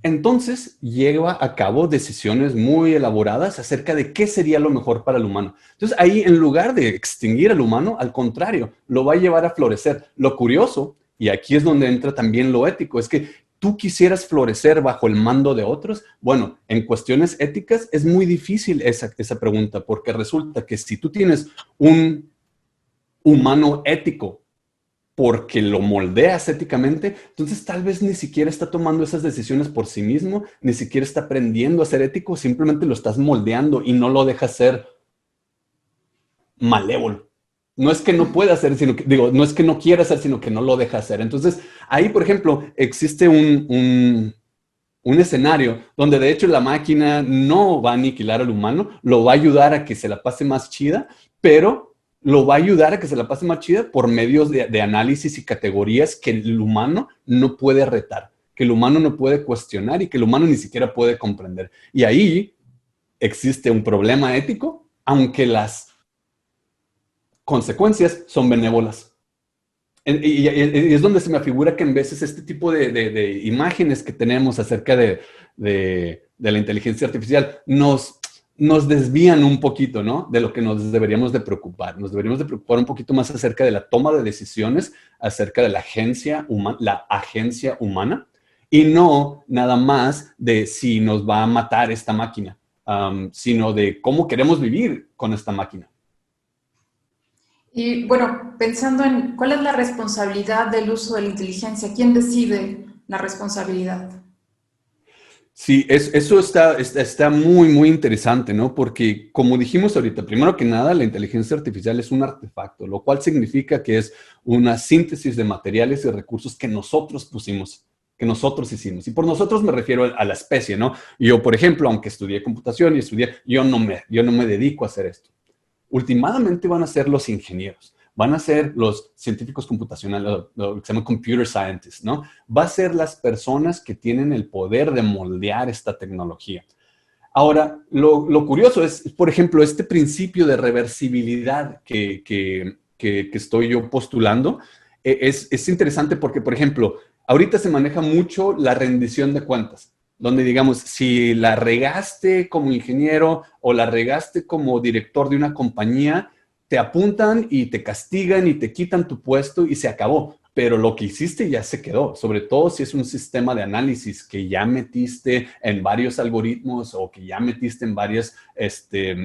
entonces lleva a cabo decisiones muy elaboradas acerca de qué sería lo mejor para el humano. Entonces ahí, en lugar de extinguir al humano, al contrario, lo va a llevar a florecer. Lo curioso, y aquí es donde entra también lo ético, es que tú quisieras florecer bajo el mando de otros. Bueno, en cuestiones éticas es muy difícil esa pregunta, porque resulta que si tú tienes un humano ético porque lo moldeas éticamente, entonces tal vez ni siquiera está tomando esas decisiones por sí mismo, ni siquiera está aprendiendo a ser ético, simplemente lo estás moldeando y no lo dejas ser malévolo. No es que no pueda hacer, sino que, digo, no es que no quiera hacer, sino que no lo deja hacer. Entonces, ahí, por ejemplo, existe un escenario donde de hecho la máquina no va a aniquilar al humano, lo va a ayudar a que se la pase más chida, pero lo va a ayudar a que se la pase más chida por medios de análisis y categorías que el humano no puede retar, que el humano no puede cuestionar y que el humano ni siquiera puede comprender. Y ahí existe un problema ético, aunque las consecuencias son benévolas. Y es donde se me figura que en veces este tipo de imágenes que tenemos acerca de la inteligencia artificial nos desvían un poquito, ¿no? De lo que nos deberíamos de preocupar. Nos deberíamos de preocupar un poquito más acerca de la toma de decisiones, acerca de la agencia humana, y no nada más de si nos va a matar esta máquina, sino de cómo queremos vivir con esta máquina. Y bueno, pensando en cuál es la responsabilidad del uso de la inteligencia, ¿quién decide la responsabilidad? Sí, eso está muy, muy interesante, ¿no? Porque como dijimos ahorita, primero que nada, la inteligencia artificial es un artefacto, lo cual significa que es una síntesis de materiales y recursos que nosotros pusimos, que nosotros hicimos. Y por nosotros me refiero a la especie, ¿no? Yo, por ejemplo, aunque estudié computación yo no me dedico a hacer esto. Últimamente van a ser los ingenieros, van a ser los científicos computacionales, lo que se llama computer scientists, ¿no? Va a ser las personas que tienen el poder de moldear esta tecnología. Ahora, lo curioso es, por ejemplo, este principio de reversibilidad que estoy yo postulando, es interesante porque, por ejemplo, ahorita se maneja mucho la rendición de cuentas, donde digamos, si la regaste como ingeniero o la regaste como director de una compañía, te apuntan y te castigan y te quitan tu puesto y se acabó. Pero lo que hiciste ya se quedó, sobre todo si es un sistema de análisis que ya metiste en varios algoritmos o que ya metiste en varias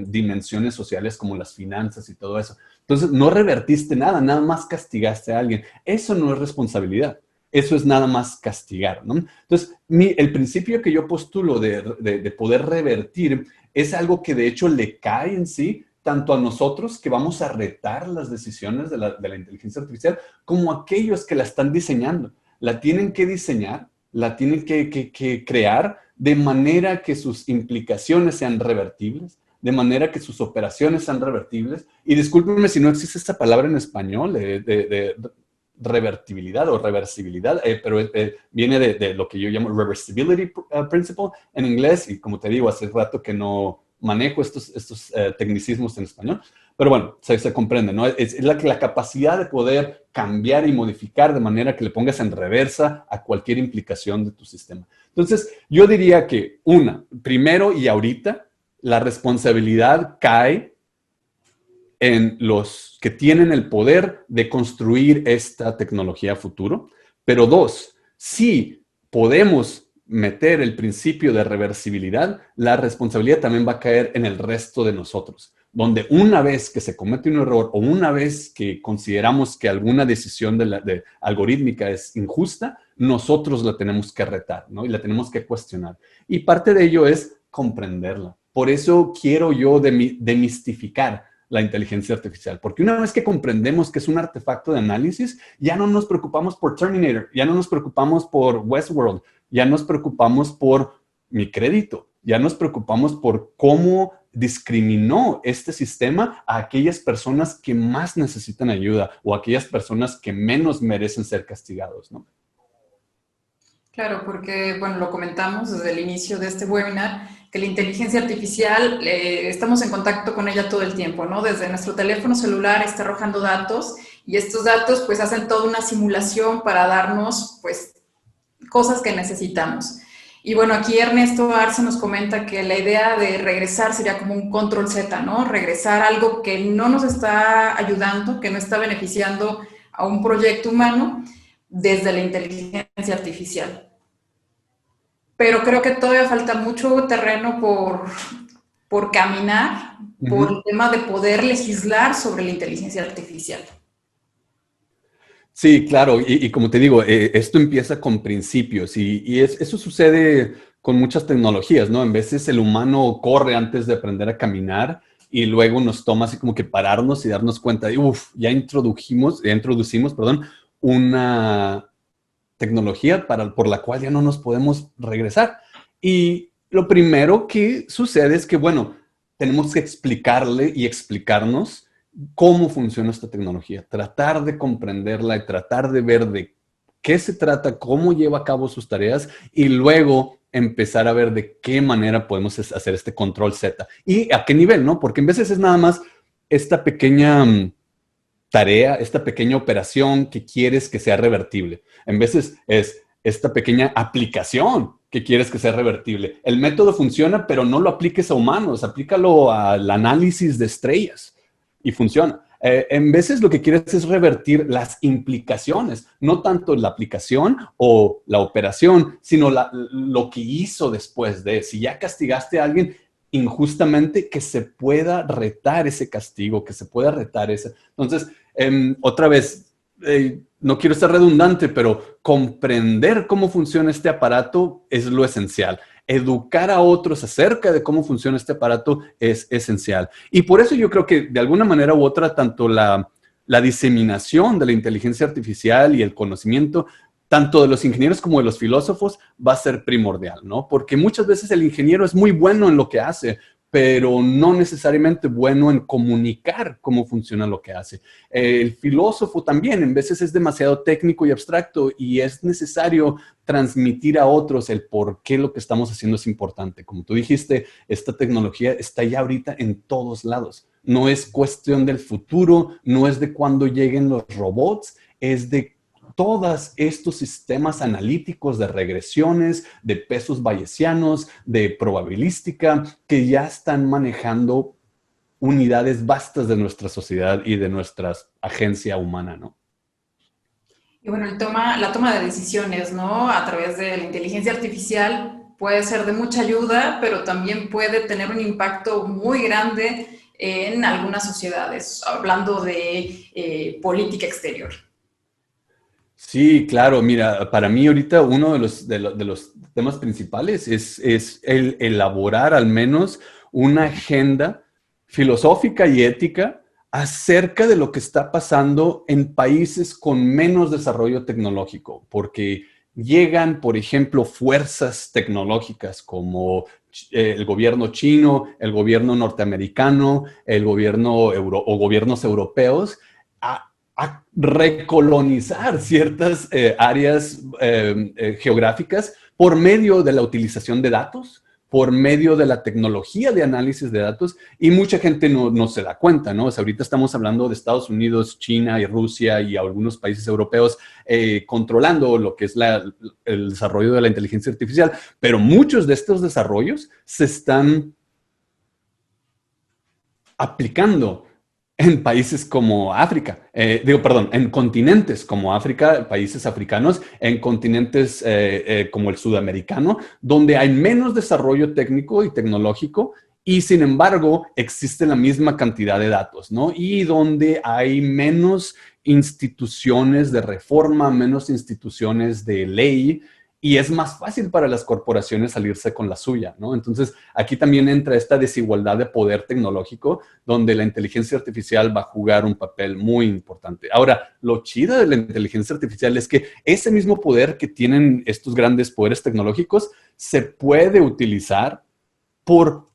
dimensiones sociales como las finanzas y todo eso. Entonces, no revertiste nada, nada más castigaste a alguien. Eso no es responsabilidad. Eso es nada más castigar, ¿no? Entonces, el principio que yo postulo de poder revertir es algo que de hecho le cae en sí tanto a nosotros que vamos a retar las decisiones de la inteligencia artificial, como a aquellos que la están diseñando. La tienen que diseñar, la tienen que crear de manera que sus implicaciones sean revertibles, de manera que sus operaciones sean revertibles. Y discúlpenme si no existe esta palabra en español, de revertibilidad o reversibilidad, pero viene de lo que yo llamo reversibility principle en inglés, y como te digo, hace rato que no manejo estos tecnicismos en español, pero bueno, se comprende, ¿no? Es la capacidad de poder cambiar y modificar de manera que le pongas en reversa a cualquier implicación de tu sistema. Entonces, yo diría que primero y ahorita, la responsabilidad cae en los que tienen el poder de construir esta tecnología a futuro. Pero dos, si podemos meter el principio de reversibilidad, la responsabilidad también va a caer en el resto de nosotros, donde una vez que se comete un error o una vez que consideramos que alguna decisión algorítmica es injusta, nosotros la tenemos que retar, ¿no? Y la tenemos que cuestionar. Y parte de ello es comprenderla. Por eso quiero yo demistificar la inteligencia artificial, porque una vez que comprendemos que es un artefacto de análisis, ya no nos preocupamos por Terminator, ya no nos preocupamos por Westworld, ya nos preocupamos por mi crédito, ya nos preocupamos por cómo discriminó este sistema a aquellas personas que más necesitan ayuda o a aquellas personas que menos merecen ser castigados, ¿no? Claro, porque, bueno, lo comentamos desde el inicio de este webinar, que la inteligencia artificial, estamos en contacto con ella todo el tiempo, ¿no? Desde nuestro teléfono celular está arrojando datos y estos datos, pues, hacen toda una simulación para darnos, pues, cosas que necesitamos. Y bueno, aquí Ernesto Arce nos comenta que la idea de regresar sería como un control Z, ¿no? Regresar a algo que no nos está ayudando, que no está beneficiando a un proyecto humano desde la inteligencia artificial. Pero creo que todavía falta mucho terreno por caminar, por el tema de poder legislar sobre la inteligencia artificial. Sí, claro, y como te digo, esto empieza con principios y eso sucede con muchas tecnologías, ¿no? En veces el humano corre antes de aprender a caminar y luego nos toma así como que pararnos y darnos cuenta de, uff, ya introducimos, perdón, una tecnología por la cual ya no nos podemos regresar. Y lo primero que sucede es que, bueno, tenemos que explicarle y explicarnos cómo funciona esta tecnología, tratar de comprenderla y tratar de ver de qué se trata, cómo lleva a cabo sus tareas y luego empezar a ver de qué manera podemos hacer este control Z y a qué nivel, ¿no? Porque en veces es nada más esta pequeña tarea, esta pequeña operación que quieres que sea revertible. En veces es esta pequeña aplicación que quieres que sea revertible. El método funciona, pero no lo apliques a humanos, aplícalo al análisis de estrellas y funciona. En veces lo que quieres es revertir las implicaciones, no tanto la aplicación o la operación, sino lo que hizo después de. Si ya castigaste a alguien injustamente, que se pueda retar ese castigo, que se pueda retar ese. Entonces, otra vez, no quiero ser redundante, pero comprender cómo funciona este aparato es lo esencial. Educar a otros acerca de cómo funciona este aparato es esencial. Y por eso yo creo que de alguna manera u otra, tanto la diseminación de la inteligencia artificial y el conocimiento, tanto de los ingenieros como de los filósofos, va a ser primordial, ¿no? Porque muchas veces el ingeniero es muy bueno en lo que hace, pero no necesariamente bueno en comunicar cómo funciona lo que hace. El filósofo también, en veces es demasiado técnico y abstracto y es necesario transmitir a otros el por qué lo que estamos haciendo es importante. Como tú dijiste, esta tecnología está ya ahorita en todos lados. No es cuestión del futuro, no es de cuándo lleguen los robots, es de todos estos sistemas analíticos de regresiones, de pesos bayesianos, de probabilística, que ya están manejando unidades vastas de nuestra sociedad y de nuestra agencia humana, ¿no? Y bueno, la toma de decisiones, ¿no? A través de la inteligencia artificial puede ser de mucha ayuda, pero también puede tener un impacto muy grande en algunas sociedades, hablando de política exterior. Sí, claro. Mira, para mí ahorita uno de los temas principales es el elaborar al menos una agenda filosófica y ética acerca de lo que está pasando en países con menos desarrollo tecnológico, porque llegan, por ejemplo, fuerzas tecnológicas como el gobierno chino, el gobierno norteamericano, el gobierno o gobiernos europeos a recolonizar ciertas áreas geográficas por medio de la utilización de datos, por medio de la tecnología de análisis de datos, y mucha gente no se da cuenta, ¿no? O sea, ahorita estamos hablando de Estados Unidos, China y Rusia y algunos países europeos controlando lo que es el desarrollo de la inteligencia artificial, pero muchos de estos desarrollos se están aplicando en países como África, en continentes como África, países africanos, en continentes como el sudamericano, donde hay menos desarrollo técnico y tecnológico y sin embargo existe la misma cantidad de datos, ¿no? Y donde hay menos instituciones de reforma, menos instituciones de ley, y es más fácil para las corporaciones salirse con la suya, ¿no? Entonces, aquí también entra esta desigualdad de poder tecnológico, donde la inteligencia artificial va a jugar un papel muy importante. Ahora, lo chido de la inteligencia artificial es que ese mismo poder que tienen estos grandes poderes tecnológicos se puede utilizar por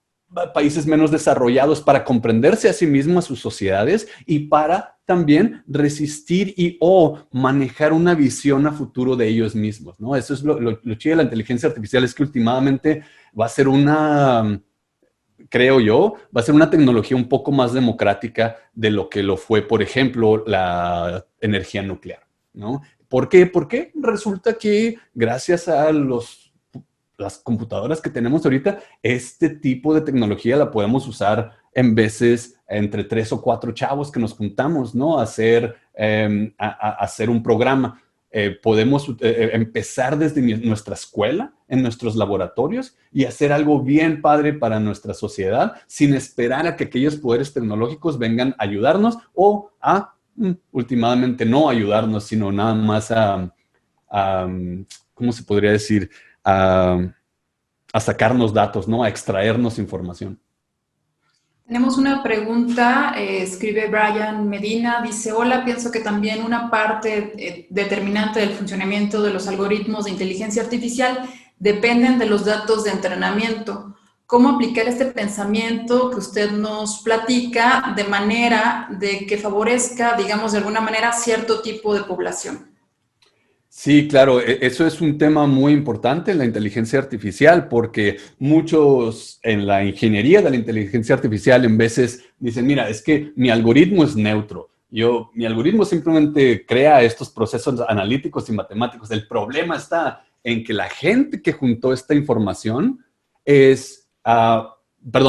países menos desarrollados para comprenderse a sí mismos, a sus sociedades y para también resistir o manejar una visión a futuro de ellos mismos, ¿no? Eso es lo chido de la inteligencia artificial, es que últimamente va a ser creo yo, va a ser una tecnología un poco más democrática de lo que lo fue, por ejemplo, la energía nuclear, ¿no? ¿Por qué? Porque resulta que gracias a las computadoras que tenemos ahorita, este tipo de tecnología la podemos usar en veces entre 3 o 4 chavos que nos juntamos, ¿no? A hacer un programa. Podemos empezar desde nuestra escuela, en nuestros laboratorios, y hacer algo bien padre para nuestra sociedad, sin esperar a que aquellos poderes tecnológicos vengan a ayudarnos o últimamente no ayudarnos, sino nada más ¿cómo se podría decir? A sacarnos datos, ¿no? A extraernos información. Tenemos una pregunta, escribe Brian Medina, dice, hola, pienso que también una parte determinante del funcionamiento de los algoritmos de inteligencia artificial dependen de los datos de entrenamiento. ¿Cómo aplicar este pensamiento que usted nos platica de manera de que favorezca, digamos, de alguna manera cierto tipo de población? Sí, claro, eso es un tema muy importante en la inteligencia artificial porque muchos en la ingeniería de la inteligencia artificial en veces dicen, mira, es que mi algoritmo es neutro. Mi algoritmo simplemente crea estos procesos analíticos y matemáticos. El problema está en que la gente que juntó esta información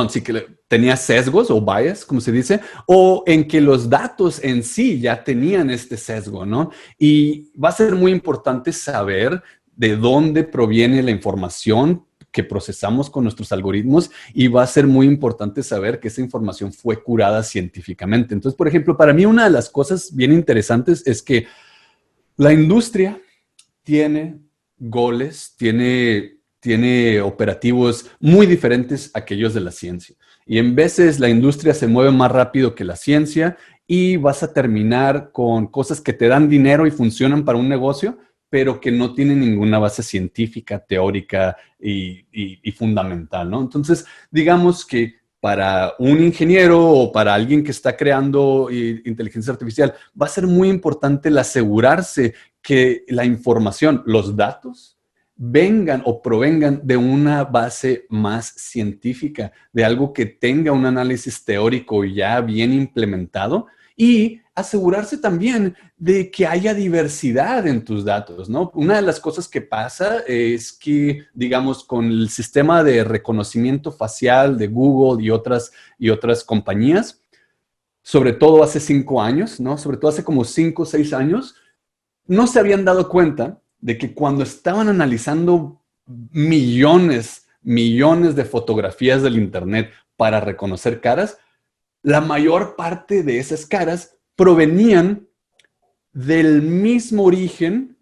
sí que tenía sesgos o bias, como se dice, o en que los datos en sí ya tenían este sesgo, ¿no? Y va a ser muy importante saber de dónde proviene la información que procesamos con nuestros algoritmos y va a ser muy importante saber que esa información fue curada científicamente. Entonces, por ejemplo, para mí una de las cosas bien interesantes es que la industria tiene goles, tiene operativos muy diferentes a aquellos de la ciencia. Y en veces la industria se mueve más rápido que la ciencia y vas a terminar con cosas que te dan dinero y funcionan para un negocio, pero que no tienen ninguna base científica, teórica y fundamental, ¿no? Entonces, digamos que para un ingeniero o para alguien que está creando inteligencia artificial, va a ser muy importante el asegurarse que la información, los datos, vengan o provengan de una base más científica, de algo que tenga un análisis teórico ya bien implementado y asegurarse también de que haya diversidad en tus datos, ¿no? Una de las cosas que pasa es que, digamos, con el sistema de reconocimiento facial de Google y otras compañías, sobre todo hace 5 años, ¿no? Sobre todo hace como 5 o 6 años, no se habían dado cuenta de que cuando estaban analizando millones de fotografías del Internet para reconocer caras, la mayor parte de esas caras provenían del mismo origen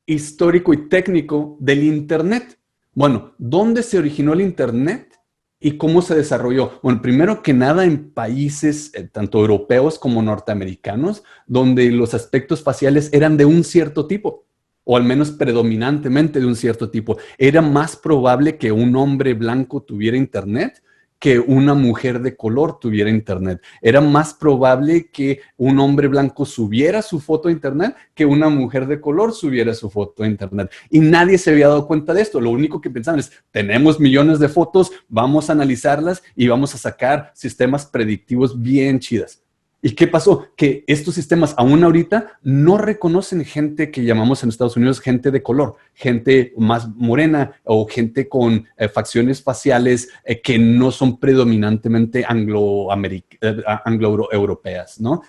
histórico y técnico del Internet. Bueno, ¿dónde se originó el Internet y cómo se desarrolló? Bueno, primero que nada en países tanto europeos como norteamericanos, donde los aspectos faciales eran de un cierto tipo, o al menos predominantemente de un cierto tipo. Era más probable que un hombre blanco tuviera Internet que una mujer de color tuviera Internet. Era más probable que un hombre blanco subiera su foto a Internet que una mujer de color subiera su foto a Internet. Y nadie se había dado cuenta de esto. Lo único que pensaban es, tenemos millones de fotos, vamos a analizarlas y vamos a sacar sistemas predictivos bien chidas. ¿Y qué pasó? Que estos sistemas aún ahorita no reconocen gente que llamamos en Estados Unidos gente de color, gente más morena o gente con facciones faciales que no son predominantemente anglo-europeas, ¿no?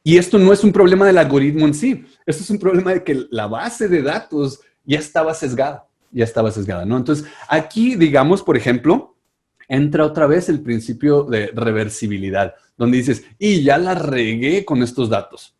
Y esto no es un problema del algoritmo en sí, esto es un problema de que la base de datos ya estaba sesgada, ¿no? Entonces, aquí, digamos, por ejemplo, entra otra vez el principio de reversibilidad, donde dices, y ya la regué con estos datos,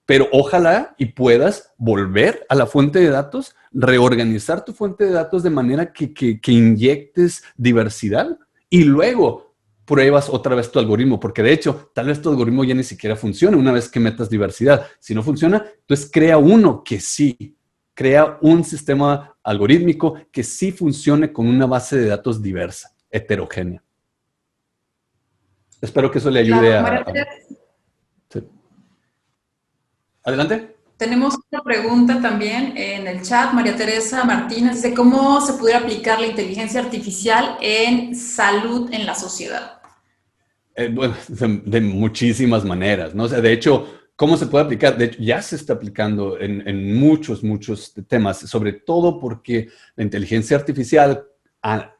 pero ojalá y puedas volver a la fuente de datos, reorganizar tu fuente de datos de manera que inyectes diversidad y luego pruebas otra vez tu algoritmo, porque de hecho, tal vez tu algoritmo ya ni siquiera funcione una vez que metas diversidad. Si no funciona, entonces crea uno que sí. Crea un sistema algorítmico que sí funcione con una base de datos diversa, heterogénea. Espero que eso le ayude Claro, sí. Adelante. tenemos una pregunta también en el chat. María Teresa Martínez dice, ¿cómo se pudiera aplicar la inteligencia artificial en salud en la sociedad? Bueno, de muchísimas maneras, ¿no? O sea, de hecho, ¿Cómo se puede aplicar? De hecho, ya se está aplicando en muchos temas, sobre todo porque la inteligencia artificial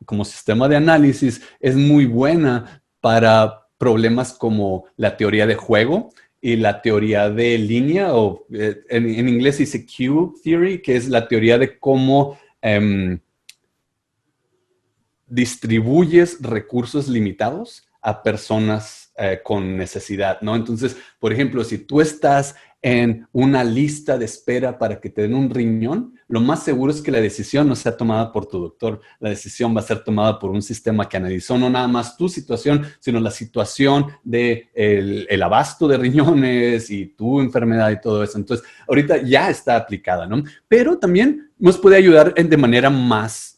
como sistema de análisis es muy buena para problemas como la teoría de juego y la teoría de línea, o en inglés dice Q theory, que es la teoría de cómo distribuyes recursos limitados a personas con necesidad, ¿no? Entonces, por ejemplo, si tú estás en una lista de espera para que te den un riñón, lo más seguro es que la decisión no sea tomada por tu doctor. La decisión va a ser tomada por un sistema que analizó no nada más tu situación, sino la situación de el abasto de riñones y tu enfermedad y todo eso. Entonces, ahorita ya está aplicada, ¿no? Pero también nos puede ayudar de manera más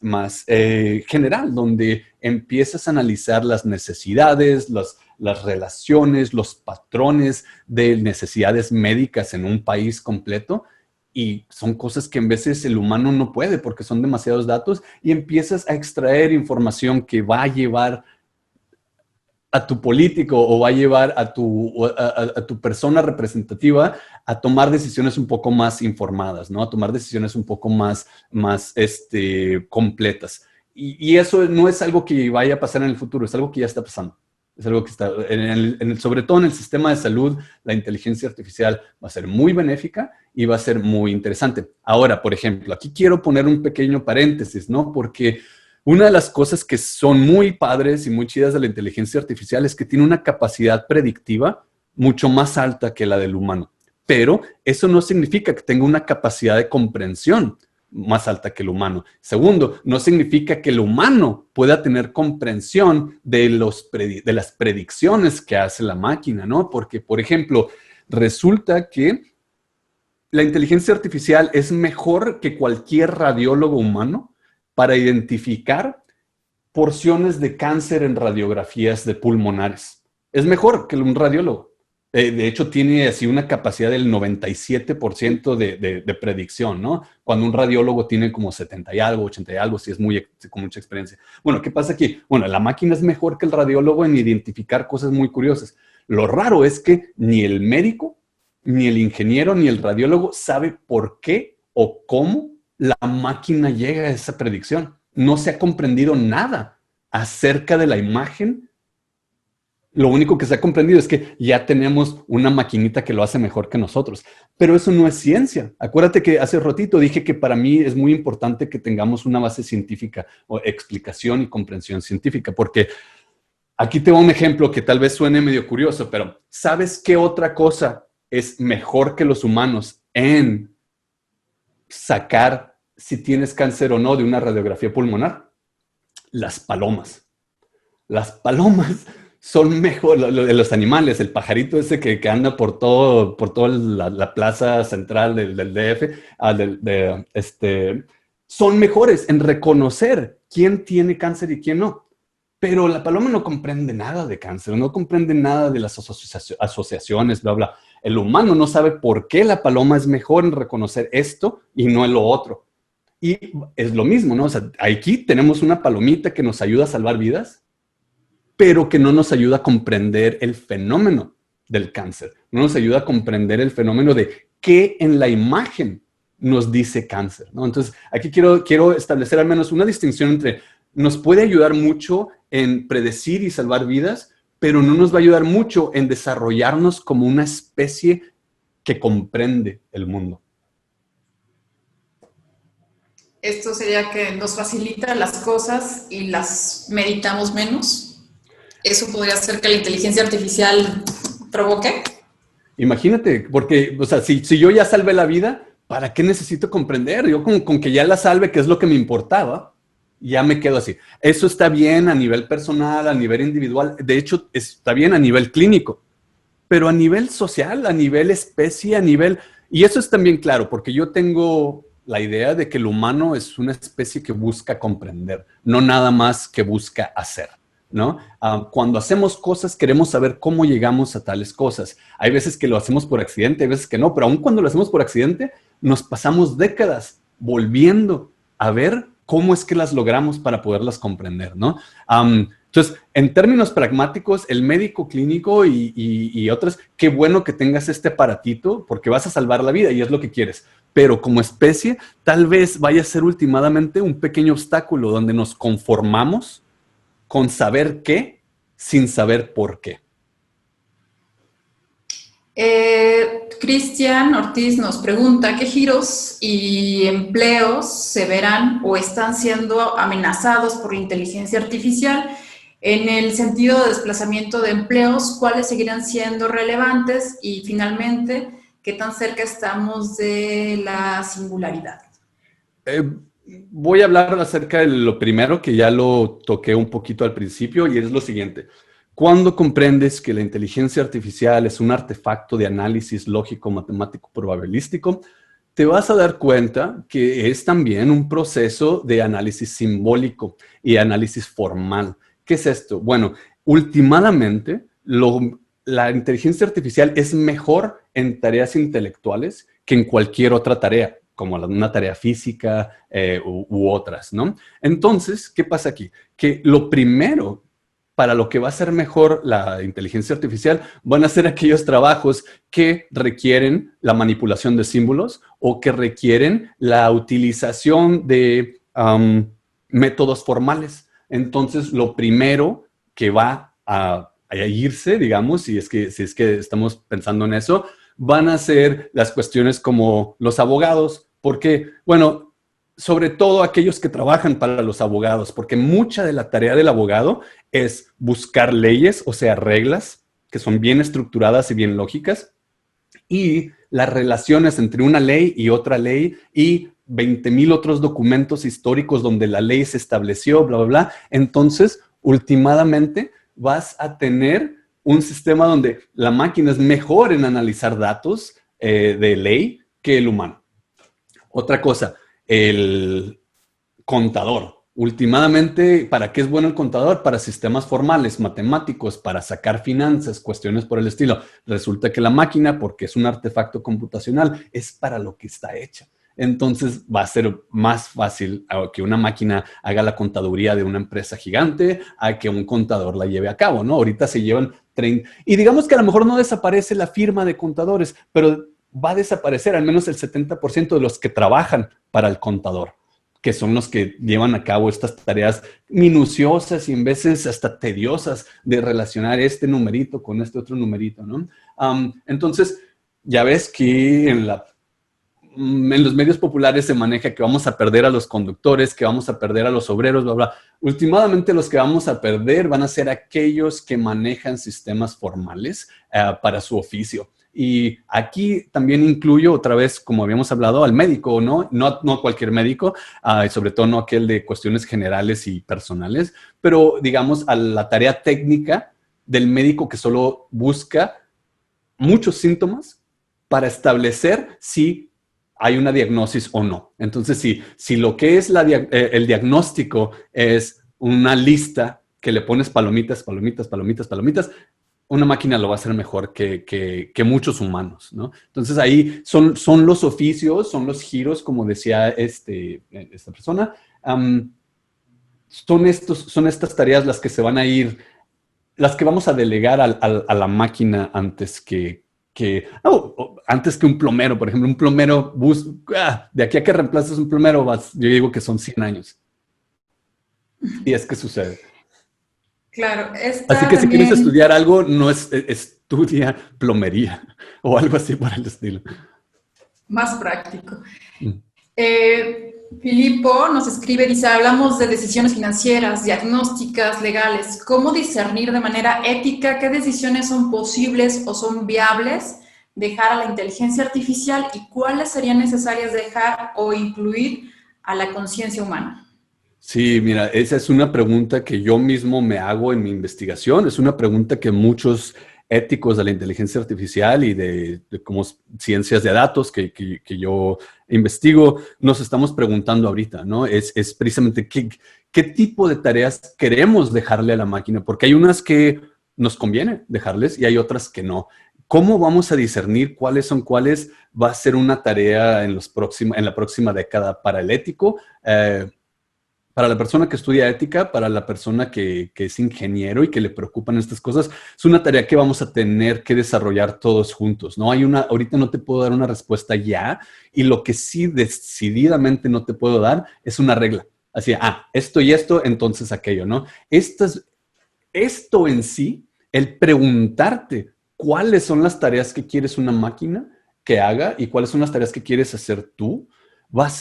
general, donde empiezas a analizar las necesidades, las relaciones, los patrones de necesidades médicas en un país completo, y son cosas que en veces el humano no puede porque son demasiados datos, y empiezas a extraer información que va a llevar a tu político o va a llevar a tu persona representativa a tomar decisiones un poco más informadas, ¿no? A tomar decisiones un poco más completas. Y eso no es algo que vaya a pasar en el futuro, es algo que ya está pasando. Es algo que está, sobre todo en el sistema de salud, la inteligencia artificial va a ser muy benéfica y va a ser muy interesante. Ahora, por ejemplo, aquí quiero poner un pequeño paréntesis, ¿no? Porque una de las cosas que son muy padres y muy chidas de la inteligencia artificial es que tiene una capacidad predictiva mucho más alta que la del humano. Pero eso no significa que tenga una capacidad de comprensión más alta que el humano. Segundo, no significa que el humano pueda tener comprensión de las predicciones que hace la máquina, ¿no? Porque, por ejemplo, resulta que la inteligencia artificial es mejor que cualquier radiólogo humano para identificar porciones de cáncer en radiografías de pulmonares. Es mejor que un radiólogo. De hecho, tiene así una capacidad del 97% de predicción, ¿no? Cuando un radiólogo tiene como 70 y algo, 80 y algo, si es con mucha experiencia. Bueno, ¿qué pasa aquí? Bueno, la máquina es mejor que el radiólogo en identificar cosas muy curiosas. Lo raro es que ni el médico, ni el ingeniero, ni el radiólogo sabe por qué o cómo la máquina llega a esa predicción. No se ha comprendido nada acerca de la imagen. Lo único que se ha comprendido es que ya tenemos una maquinita que lo hace mejor que nosotros. Pero eso no es ciencia. Acuérdate que hace ratito dije que para mí es muy importante que tengamos una base científica o explicación y comprensión científica, porque aquí tengo un ejemplo que tal vez suene medio curioso, pero ¿sabes qué otra cosa es mejor que los humanos en sacar si tienes cáncer o no de una radiografía pulmonar? Las palomas. Las palomas son mejor, los animales, el pajarito ese que anda por toda la plaza central del DF, son mejores en reconocer quién tiene cáncer y quién no. Pero la paloma no comprende nada de cáncer, no comprende nada de las asociaciones, bla, bla. El humano no sabe por qué la paloma es mejor en reconocer esto y no en lo otro. Y es lo mismo, ¿no? O sea, aquí tenemos una palomita que nos ayuda a salvar vidas, pero que no nos ayuda a comprender el fenómeno del cáncer. No nos ayuda a comprender el fenómeno de qué en la imagen nos dice cáncer, ¿no? Entonces, aquí quiero establecer al menos una distinción entre nos puede ayudar mucho en predecir y salvar vidas, pero no nos va a ayudar mucho en desarrollarnos como una especie que comprende el mundo. Esto sería que nos facilita las cosas y las meditamos menos. ¿Eso podría hacer que la inteligencia artificial provoque? Imagínate, porque, o sea, si yo ya salvé la vida, ¿para qué necesito comprender? Yo con que ya la salve, que es lo que me importaba, ya me quedo así. Eso está bien a nivel personal, a nivel individual. De hecho, está bien a nivel clínico. Pero a nivel social, a nivel especie, Y eso es también claro, porque yo tengo la idea de que el humano es una especie que busca comprender, no nada más que busca hacer, ¿no? Cuando hacemos cosas, queremos saber cómo llegamos a tales cosas. Hay veces que lo hacemos por accidente, hay veces que no, pero aun cuando lo hacemos por accidente, nos pasamos décadas volviendo a ver cómo es que las logramos para poderlas comprender, ¿no? Entonces, en términos pragmáticos, el médico clínico y otros, qué bueno que tengas este aparatito porque vas a salvar la vida y es lo que quieres. Pero como especie, tal vez vaya a ser últimamente un pequeño obstáculo donde nos conformamos con saber qué sin saber por qué. Cristian Ortiz nos pregunta, ¿qué giros y empleos se verán o están siendo amenazados por la inteligencia artificial? En el sentido de desplazamiento de empleos, ¿cuáles seguirán siendo relevantes? Y finalmente, ¿qué tan cerca estamos de la singularidad? Voy a hablar acerca de lo primero, que ya lo toqué un poquito al principio, y es lo siguiente. Cuando comprendes que la inteligencia artificial es un artefacto de análisis lógico, matemático, probabilístico, te vas a dar cuenta que es también un proceso de análisis simbólico y análisis formal. ¿Qué es esto? Bueno, últimamente la inteligencia artificial es mejor en tareas intelectuales que en cualquier otra tarea, como una tarea física u otras, ¿no? Entonces, ¿qué pasa aquí? Que lo primero para lo que va a ser mejor la inteligencia artificial van a ser aquellos trabajos que requieren la manipulación de símbolos o que requieren la utilización de métodos formales. Entonces, lo primero que va a irse, digamos, si es que estamos pensando en eso, van a ser las cuestiones como los abogados, porque, bueno, sobre todo aquellos que trabajan para los abogados, porque mucha de la tarea del abogado es buscar leyes, o sea, reglas que son bien estructuradas y bien lógicas, y las relaciones entre una ley y otra ley y 20,000 otros documentos históricos donde la ley se estableció, bla, bla, bla. Entonces, últimamente vas a tener un sistema donde la máquina es mejor en analizar datos de ley que el humano. Otra cosa, el contador. Últimamente, ¿para qué es bueno el contador? Para sistemas formales, matemáticos, para sacar finanzas, cuestiones por el estilo. Resulta que la máquina, porque es un artefacto computacional, es para lo que está hecha. Entonces va a ser más fácil que una máquina haga la contaduría de una empresa gigante a que un contador la lleve a cabo, ¿no? Ahorita se llevan 30... Y digamos que a lo mejor no desaparece la firma de contadores, pero va a desaparecer al menos el 70% de los que trabajan para el contador, que son los que llevan a cabo estas tareas minuciosas y en veces hasta tediosas de relacionar este numerito con este otro numerito, ¿no? Entonces, ya ves que en los medios populares se maneja que vamos a perder a los conductores, que vamos a perder a los obreros, bla, bla. Últimamente los que vamos a perder van a ser aquellos que manejan sistemas formales para su oficio. Y aquí también incluyo otra vez, como habíamos hablado, al médico, ¿no? No cualquier médico, sobre todo no aquel de cuestiones generales y personales, pero digamos a la tarea técnica del médico que solo busca muchos síntomas para establecer si hay una diagnosis o no. Entonces, si lo que es el diagnóstico es una lista que le pones palomitas, palomitas, palomitas, palomitas, una máquina lo va a hacer mejor que muchos humanos, ¿no? Entonces, ahí son los oficios, son los giros, como decía esta persona. Son estas tareas las que se van a ir, las que vamos a delegar a la máquina antes que un plomero, por ejemplo. Un plomero, de aquí a que reemplaces un plomero, yo digo que son 100 años. Y es que sucede. Claro. Así que si quieres estudiar algo, no estudia plomería o algo así por el estilo. Más práctico. Filipo nos escribe, dice, hablamos de decisiones financieras, diagnósticas, legales. ¿Cómo discernir de manera ética qué decisiones son posibles o son viables dejar a la inteligencia artificial y cuáles serían necesarias dejar o incluir a la conciencia humana? Sí, mira, esa es una pregunta que yo mismo me hago en mi investigación. Es una pregunta que muchos éticos de la inteligencia artificial y de como ciencias de datos que yo investigo, nos estamos preguntando ahorita, ¿no? Es precisamente qué tipo de tareas queremos dejarle a la máquina, porque hay unas que nos conviene dejarles y hay otras que no. ¿Cómo vamos a discernir cuáles son cuáles? Va a ser una tarea en la próxima década para el ético. para la persona que estudia ética, para la persona que es ingeniero y que le preocupan estas cosas, es una tarea que vamos a tener que desarrollar todos juntos, ¿no? Ahorita no te puedo dar una respuesta ya, y lo que sí decididamente no te puedo dar es una regla. Así, esto y esto, entonces aquello, ¿no? Esto en sí, el preguntarte cuáles son las tareas que quieres una máquina que haga y cuáles son las tareas que quieres hacer tú,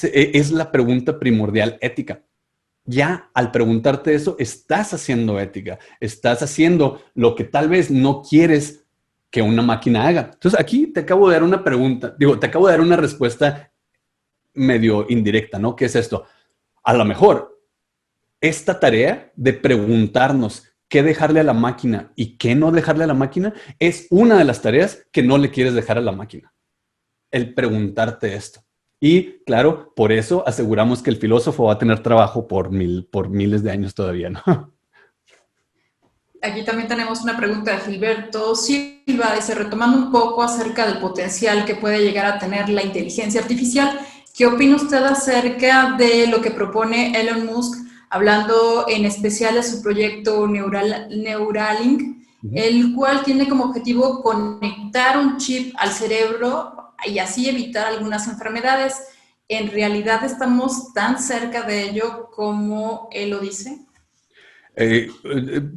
es la pregunta primordial ética. Ya al preguntarte eso, estás haciendo ética, estás haciendo lo que tal vez no quieres que una máquina haga. Entonces aquí te acabo de dar una pregunta, te acabo de dar una respuesta medio indirecta, ¿no? ¿Qué es esto? A lo mejor esta tarea de preguntarnos qué dejarle a la máquina y qué no dejarle a la máquina es una de las tareas que no le quieres dejar a la máquina. El preguntarte esto. Y claro, por eso aseguramos que el filósofo va a tener trabajo por miles de años todavía, ¿no? Aquí también tenemos una pregunta de Gilberto Silva, dice, retomando un poco acerca del potencial que puede llegar a tener la inteligencia artificial, ¿qué opina usted acerca de lo que propone Elon Musk, hablando en especial de su proyecto Neuralink, el cual tiene como objetivo conectar un chip al cerebro y así evitar algunas enfermedades? ¿En realidad estamos tan cerca de ello como él lo dice?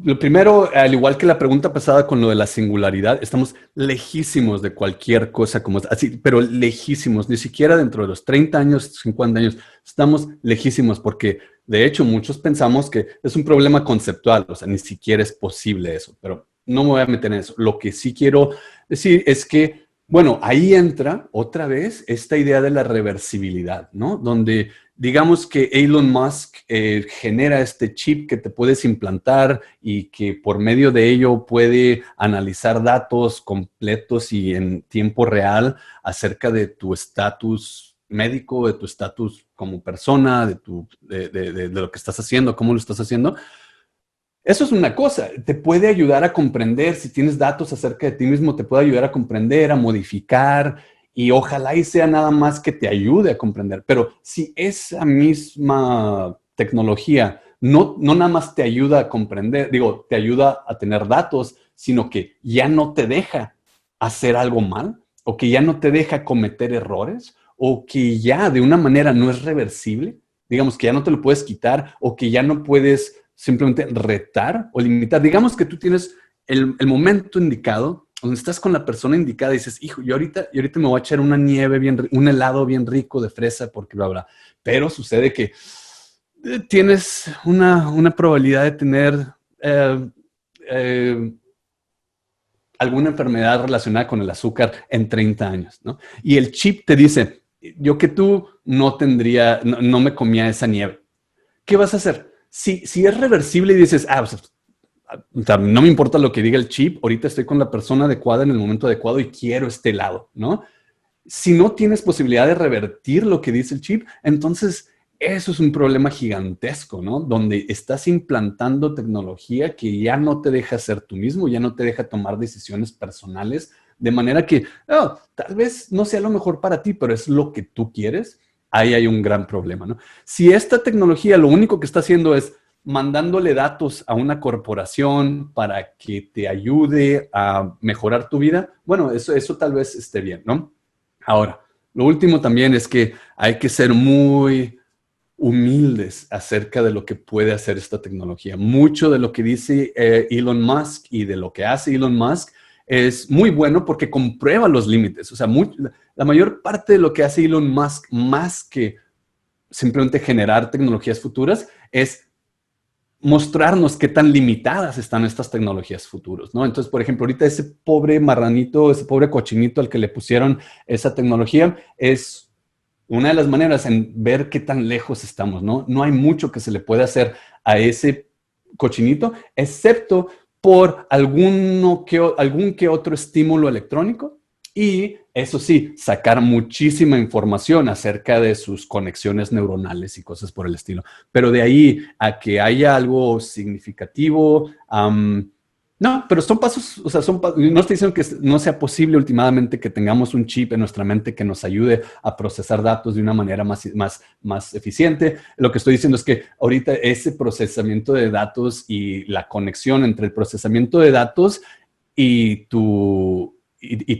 Lo primero, al igual que la pregunta pasada con lo de la singularidad, estamos lejísimos de cualquier cosa como así, pero lejísimos, ni siquiera dentro de los 30 años, 50 años, estamos lejísimos porque de hecho muchos pensamos que es un problema conceptual, o sea, ni siquiera es posible eso, pero no me voy a meter en eso. Lo que sí quiero decir es que, bueno, ahí entra otra vez esta idea de la reversibilidad, ¿no? Donde digamos que Elon Musk genera este chip que te puedes implantar y que por medio de ello puede analizar datos completos y en tiempo real acerca de tu estatus médico, de tu estatus como persona, de lo que estás haciendo, cómo lo estás haciendo. Eso es una cosa, te puede ayudar a comprender, si tienes datos acerca de ti mismo, te puede ayudar a comprender, a modificar, y ojalá y sea nada más que te ayude a comprender. Pero si esa misma tecnología no nada más te ayuda a comprender, te ayuda a tener datos, sino que ya no te deja hacer algo mal, o que ya no te deja cometer errores, o que ya de una manera no es reversible, digamos que ya no te lo puedes quitar, o que ya no puedes simplemente retar o limitar. Digamos que tú tienes el momento indicado, donde estás con la persona indicada y dices, hijo, yo ahorita me voy a echar una nieve, un helado bien rico de fresa, porque bla, bla. Pero sucede que tienes una probabilidad de tener alguna enfermedad relacionada con el azúcar en 30 años, ¿no? Y el chip te dice, yo que tú no me comía esa nieve. ¿Qué vas a hacer? Si es reversible y dices, o sea, no me importa lo que diga el chip, ahorita estoy con la persona adecuada en el momento adecuado y quiero este helado, ¿no? Si no tienes posibilidad de revertir lo que dice el chip, entonces eso es un problema gigantesco, ¿no? Donde estás implantando tecnología que ya no te deja ser tú mismo, ya no te deja tomar decisiones personales, de manera que tal vez no sea lo mejor para ti, pero es lo que tú quieres. Ahí hay un gran problema, ¿no? Si esta tecnología lo único que está haciendo es mandándole datos a una corporación para que te ayude a mejorar tu vida, bueno, eso tal vez esté bien, ¿no? Ahora, lo último también es que hay que ser muy humildes acerca de lo que puede hacer esta tecnología. Mucho de lo que dice Elon Musk y de lo que hace Elon Musk es muy bueno porque comprueba los límites. O sea, la mayor parte de lo que hace Elon Musk, más que simplemente generar tecnologías futuras, es mostrarnos qué tan limitadas están estas tecnologías futuras, ¿no? Entonces, por ejemplo, ahorita ese pobre marranito, ese pobre cochinito al que le pusieron esa tecnología es una de las maneras en ver qué tan lejos estamos, ¿no? No hay mucho que se le pueda hacer a ese cochinito, excepto por algún que otro estímulo electrónico y, eso sí, sacar muchísima información acerca de sus conexiones neuronales y cosas por el estilo. Pero de ahí a que haya algo significativo, No, pero son pasos, o sea, no estoy diciendo que no sea posible últimamente que tengamos un chip en nuestra mente que nos ayude a procesar datos de una manera más eficiente. Lo que estoy diciendo es que ahorita ese procesamiento de datos y la conexión entre el procesamiento de datos y tu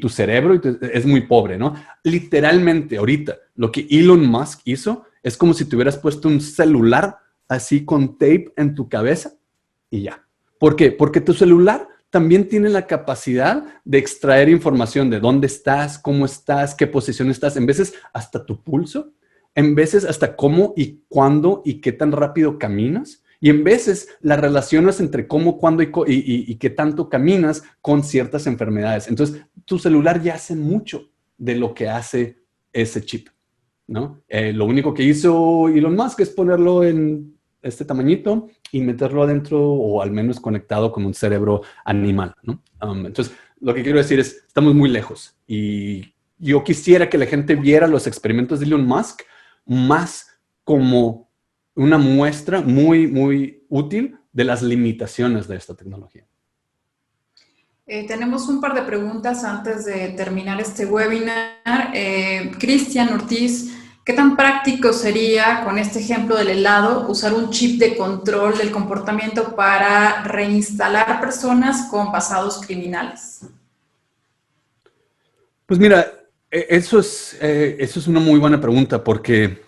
cerebro es muy pobre, ¿no? Literalmente, ahorita, lo que Elon Musk hizo es como si te hubieras puesto un celular así con tape en tu cabeza y ya. ¿Por qué? Porque tu celular también tiene la capacidad de extraer información de dónde estás, cómo estás, qué posición estás, en veces hasta tu pulso, en veces hasta cómo y cuándo y qué tan rápido caminas, y en veces las relaciones entre cómo, cuándo y qué tanto caminas con ciertas enfermedades. Entonces, tu celular ya hace mucho de lo que hace ese chip, ¿no? Lo único que hizo Elon Musk es ponerlo en este tamañito y meterlo adentro o al menos conectado con un cerebro animal, ¿no? Entonces, lo que quiero decir es, estamos muy lejos y yo quisiera que la gente viera los experimentos de Elon Musk más como una muestra muy, muy útil de las limitaciones de esta tecnología. Tenemos un par de preguntas antes de terminar este webinar. Cristian Ortiz, ¿qué tan práctico sería, con este ejemplo del helado, usar un chip de control del comportamiento para reinstalar personas con pasados criminales? Pues mira, eso es una muy buena pregunta porque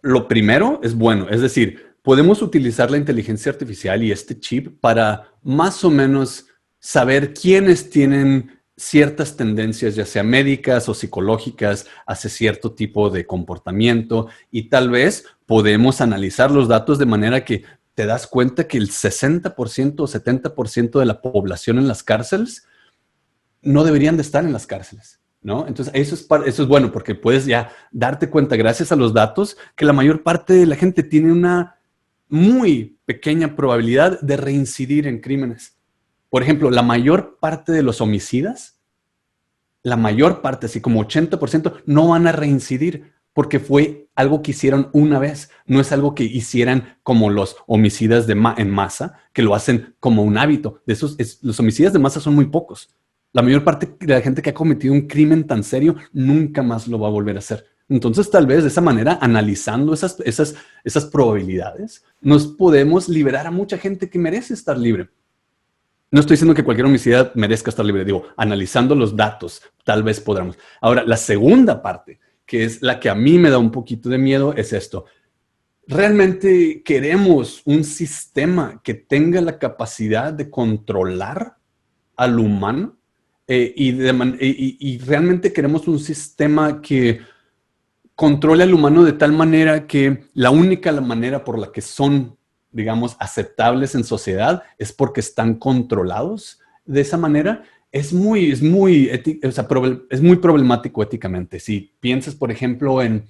lo primero es bueno, es decir, podemos utilizar la inteligencia artificial y este chip para más o menos saber quiénes tienen ciertas tendencias, ya sea médicas o psicológicas, hacia cierto tipo de comportamiento y tal vez podemos analizar los datos de manera que te das cuenta que el 60% o 70% de la población en las cárceles no deberían de estar en las cárceles, ¿no? Entonces, eso es bueno porque puedes ya darte cuenta, gracias a los datos, que la mayor parte de la gente tiene una muy pequeña probabilidad de reincidir en crímenes. Por ejemplo, la mayor parte de los homicidas, la mayor parte, así como 80%, no van a reincidir porque fue algo que hicieron una vez. No es algo que hicieran como los homicidas en masa, que lo hacen como un hábito. Los homicidas de masa son muy pocos. La mayor parte de la gente que ha cometido un crimen tan serio nunca más lo va a volver a hacer. Entonces, tal vez de esa manera, analizando esas probabilidades, nos podemos liberar a mucha gente que merece estar libre. No estoy diciendo que cualquier homicida merezca estar libre. Digo, analizando los datos, tal vez podamos. Ahora, la segunda parte, que es la que a mí me da un poquito de miedo, es esto. ¿Realmente queremos un sistema que tenga la capacidad de controlar al humano? Y realmente queremos un sistema que controle al humano de tal manera que la única manera por la que son, digamos, aceptables en sociedad es porque están controlados de esa manera. Es muy problemático éticamente. Si piensas, por ejemplo, en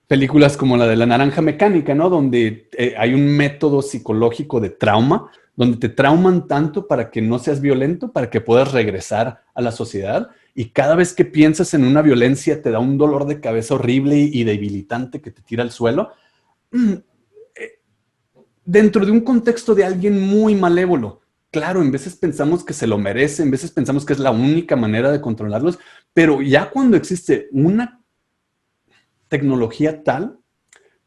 películas como la de La Naranja Mecánica, ¿no? Donde hay un método psicológico de trauma, donde te trauman tanto para que no seas violento, para que puedas regresar a la sociedad. Y cada vez que piensas en una violencia te da un dolor de cabeza horrible y debilitante que te tira al suelo. Dentro de un contexto de alguien muy malévolo. Claro, en veces pensamos que se lo merece, en veces pensamos que es la única manera de controlarlos, pero ya cuando existe una tecnología tal,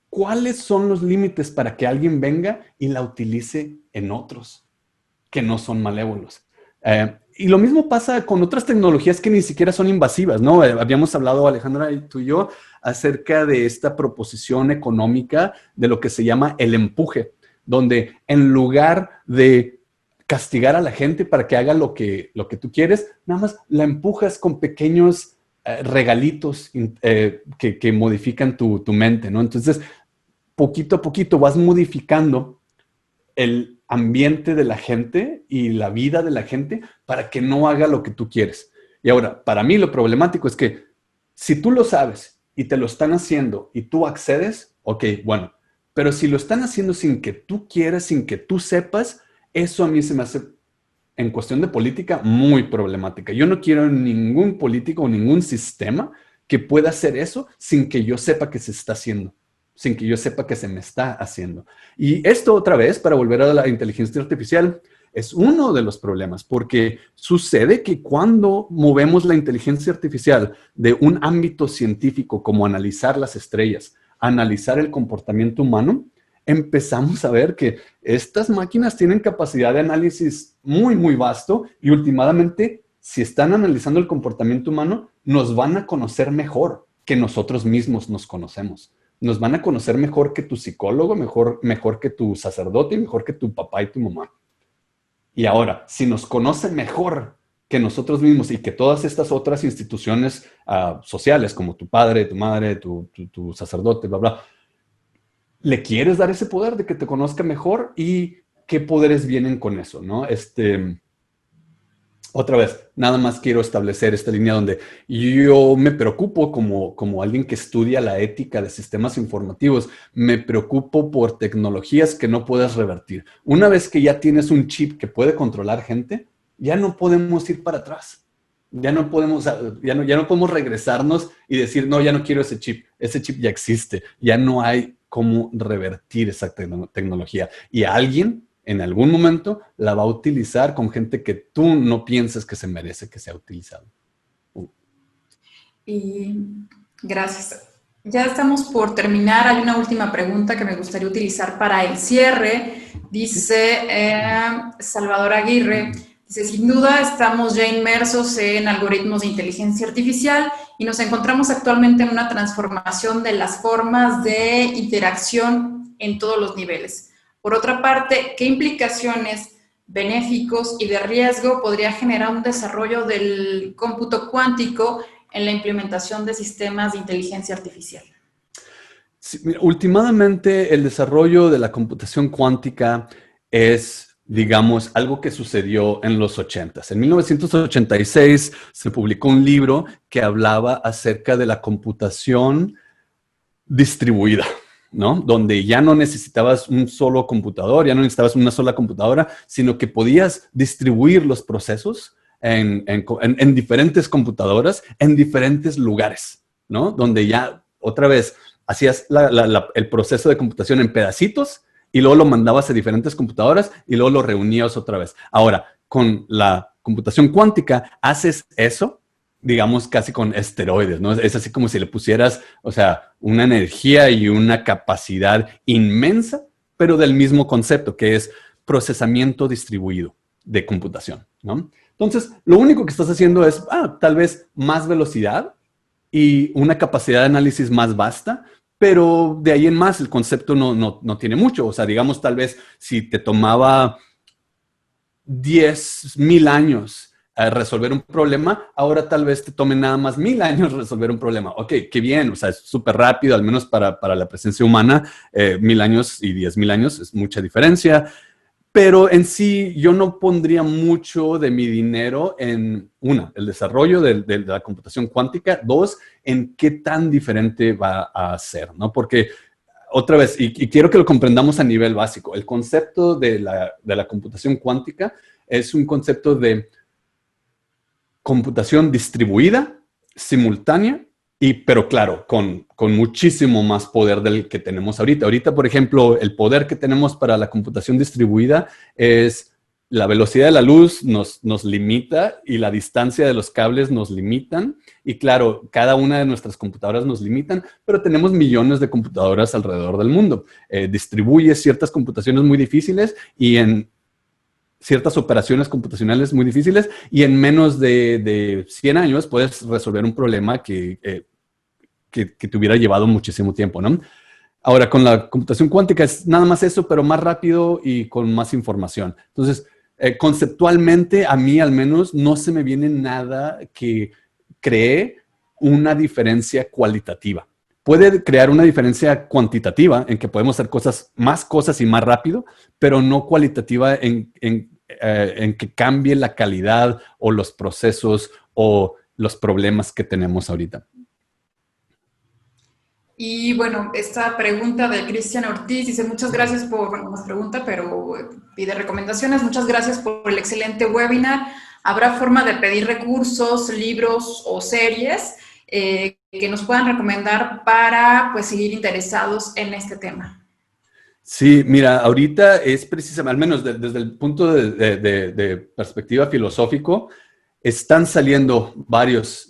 ¿cuáles son los límites para que alguien venga y la utilice en otros que no son malévolos? Y lo mismo pasa con otras tecnologías que ni siquiera son invasivas, ¿no? Habíamos hablado, Alejandra y tú y yo, acerca de esta proposición económica de lo que se llama el empuje, donde en lugar de castigar a la gente para que haga lo que tú quieres, nada más la empujas con pequeños regalitos que modifican tu mente, ¿no? Entonces, poquito a poquito vas modificando el ambiente de la gente y la vida de la gente para que no haga lo que tú quieres. Y ahora, para mí lo problemático es que si tú lo sabes y te lo están haciendo y tú accedes, ok, bueno, pero si lo están haciendo sin que tú quieras, sin que tú sepas, eso a mí se me hace, en cuestión de política, muy problemática. Yo no quiero ningún político o ningún sistema que pueda hacer eso sin que yo sepa que se está haciendo. sin que yo sepa que se me está haciendo. Y esto otra vez, para volver a la inteligencia artificial, es uno de los problemas, porque sucede que cuando movemos la inteligencia artificial de un ámbito científico como analizar las estrellas, analizar el comportamiento humano, empezamos a ver que estas máquinas tienen capacidad de análisis muy, muy vasto y últimamente, si están analizando el comportamiento humano, nos van a conocer mejor que nosotros mismos nos conocemos. Nos van a conocer mejor que tu psicólogo, mejor que tu sacerdote, mejor que tu papá y tu mamá. Y ahora, si nos conocen mejor que nosotros mismos y que todas estas otras instituciones sociales, como tu padre, tu madre, tu sacerdote, bla, bla, ¿le quieres dar ese poder de que te conozca mejor? ¿Y qué poderes vienen con eso, no? Otra vez, nada más quiero establecer esta línea donde yo me preocupo como alguien que estudia la ética de sistemas informativos, me preocupo por tecnologías que no puedes revertir. Una vez que ya tienes un chip que puede controlar gente, ya no podemos ir para atrás. Ya no podemos regresarnos y decir, no, ya no quiero ese chip ya existe, ya no hay cómo revertir esa tecnología. Y alguien en algún momento la va a utilizar con gente que tú no piensas que se merece que sea utilizado. Y gracias. Ya estamos por terminar. Hay una última pregunta que me gustaría utilizar para el cierre. Dice Salvador Aguirre, dice, sin duda estamos ya inmersos en algoritmos de inteligencia artificial y nos encontramos actualmente en una transformación de las formas de interacción en todos los niveles. Por otra parte, ¿qué implicaciones benéficos y de riesgo podría generar un desarrollo del cómputo cuántico en la implementación de sistemas de inteligencia artificial? Sí, mira, últimamente el desarrollo de la computación cuántica es, digamos, algo que sucedió en los 80s. En 1986 se publicó un libro que hablaba acerca de la computación distribuida, ¿no? Donde ya no necesitabas un solo computador, ya no necesitabas una sola computadora, sino que podías distribuir los procesos en diferentes computadoras, en diferentes lugares, ¿no? Donde ya, otra vez, hacías el proceso de computación en pedacitos y luego lo mandabas a diferentes computadoras y luego lo reunías otra vez. Ahora, con la computación cuántica, haces eso, digamos, casi con esteroides, ¿no? Es así como si le pusieras, o sea, una energía y una capacidad inmensa, pero del mismo concepto, que es procesamiento distribuido de computación, ¿no? Entonces, lo único que estás haciendo es, tal vez más velocidad y una capacidad de análisis más vasta, pero de ahí en más el concepto no tiene mucho. O sea, digamos, tal vez si te tomaba 10,000 años resolver un problema, ahora tal vez te tome nada más 1,000 años resolver un problema. Ok, qué bien, o sea, es súper rápido, al menos para la presencia humana, 1,000 años y 10,000 años es mucha diferencia, pero en sí yo no pondría mucho de mi dinero en, una, el desarrollo de la computación cuántica, dos, en qué tan diferente va a ser, ¿no? Porque otra vez, y quiero que lo comprendamos a nivel básico, el concepto de la computación cuántica es un concepto de computación distribuida, simultánea, pero claro, con muchísimo más poder del que tenemos ahorita. Ahorita, por ejemplo, el poder que tenemos para la computación distribuida es la velocidad de la luz nos limita y la distancia de los cables nos limitan. Y claro, cada una de nuestras computadoras nos limitan, pero tenemos millones de computadoras alrededor del mundo. Distribuye ciertas computaciones muy difíciles y en ciertas operaciones computacionales muy difíciles y en menos de 100 años puedes resolver un problema que te hubiera llevado muchísimo tiempo, ¿no? Ahora, con la computación cuántica es nada más eso, pero más rápido y con más información. Entonces, conceptualmente, a mí al menos, no se me viene nada que cree una diferencia cualitativa. Puede crear una diferencia cuantitativa en que podemos hacer más cosas y más rápido, pero no cualitativa en que cambie la calidad o los procesos o los problemas que tenemos ahorita. Y bueno, esta pregunta de Cristian Ortiz dice, muchas gracias por, bueno, más pregunta, pero pide recomendaciones. Muchas gracias por el excelente webinar. ¿Habrá forma de pedir recursos, libros o series que nos puedan recomendar para pues seguir interesados en este tema. Sí, mira, ahorita es precisamente, al menos desde el punto de perspectiva filosófico, están saliendo varios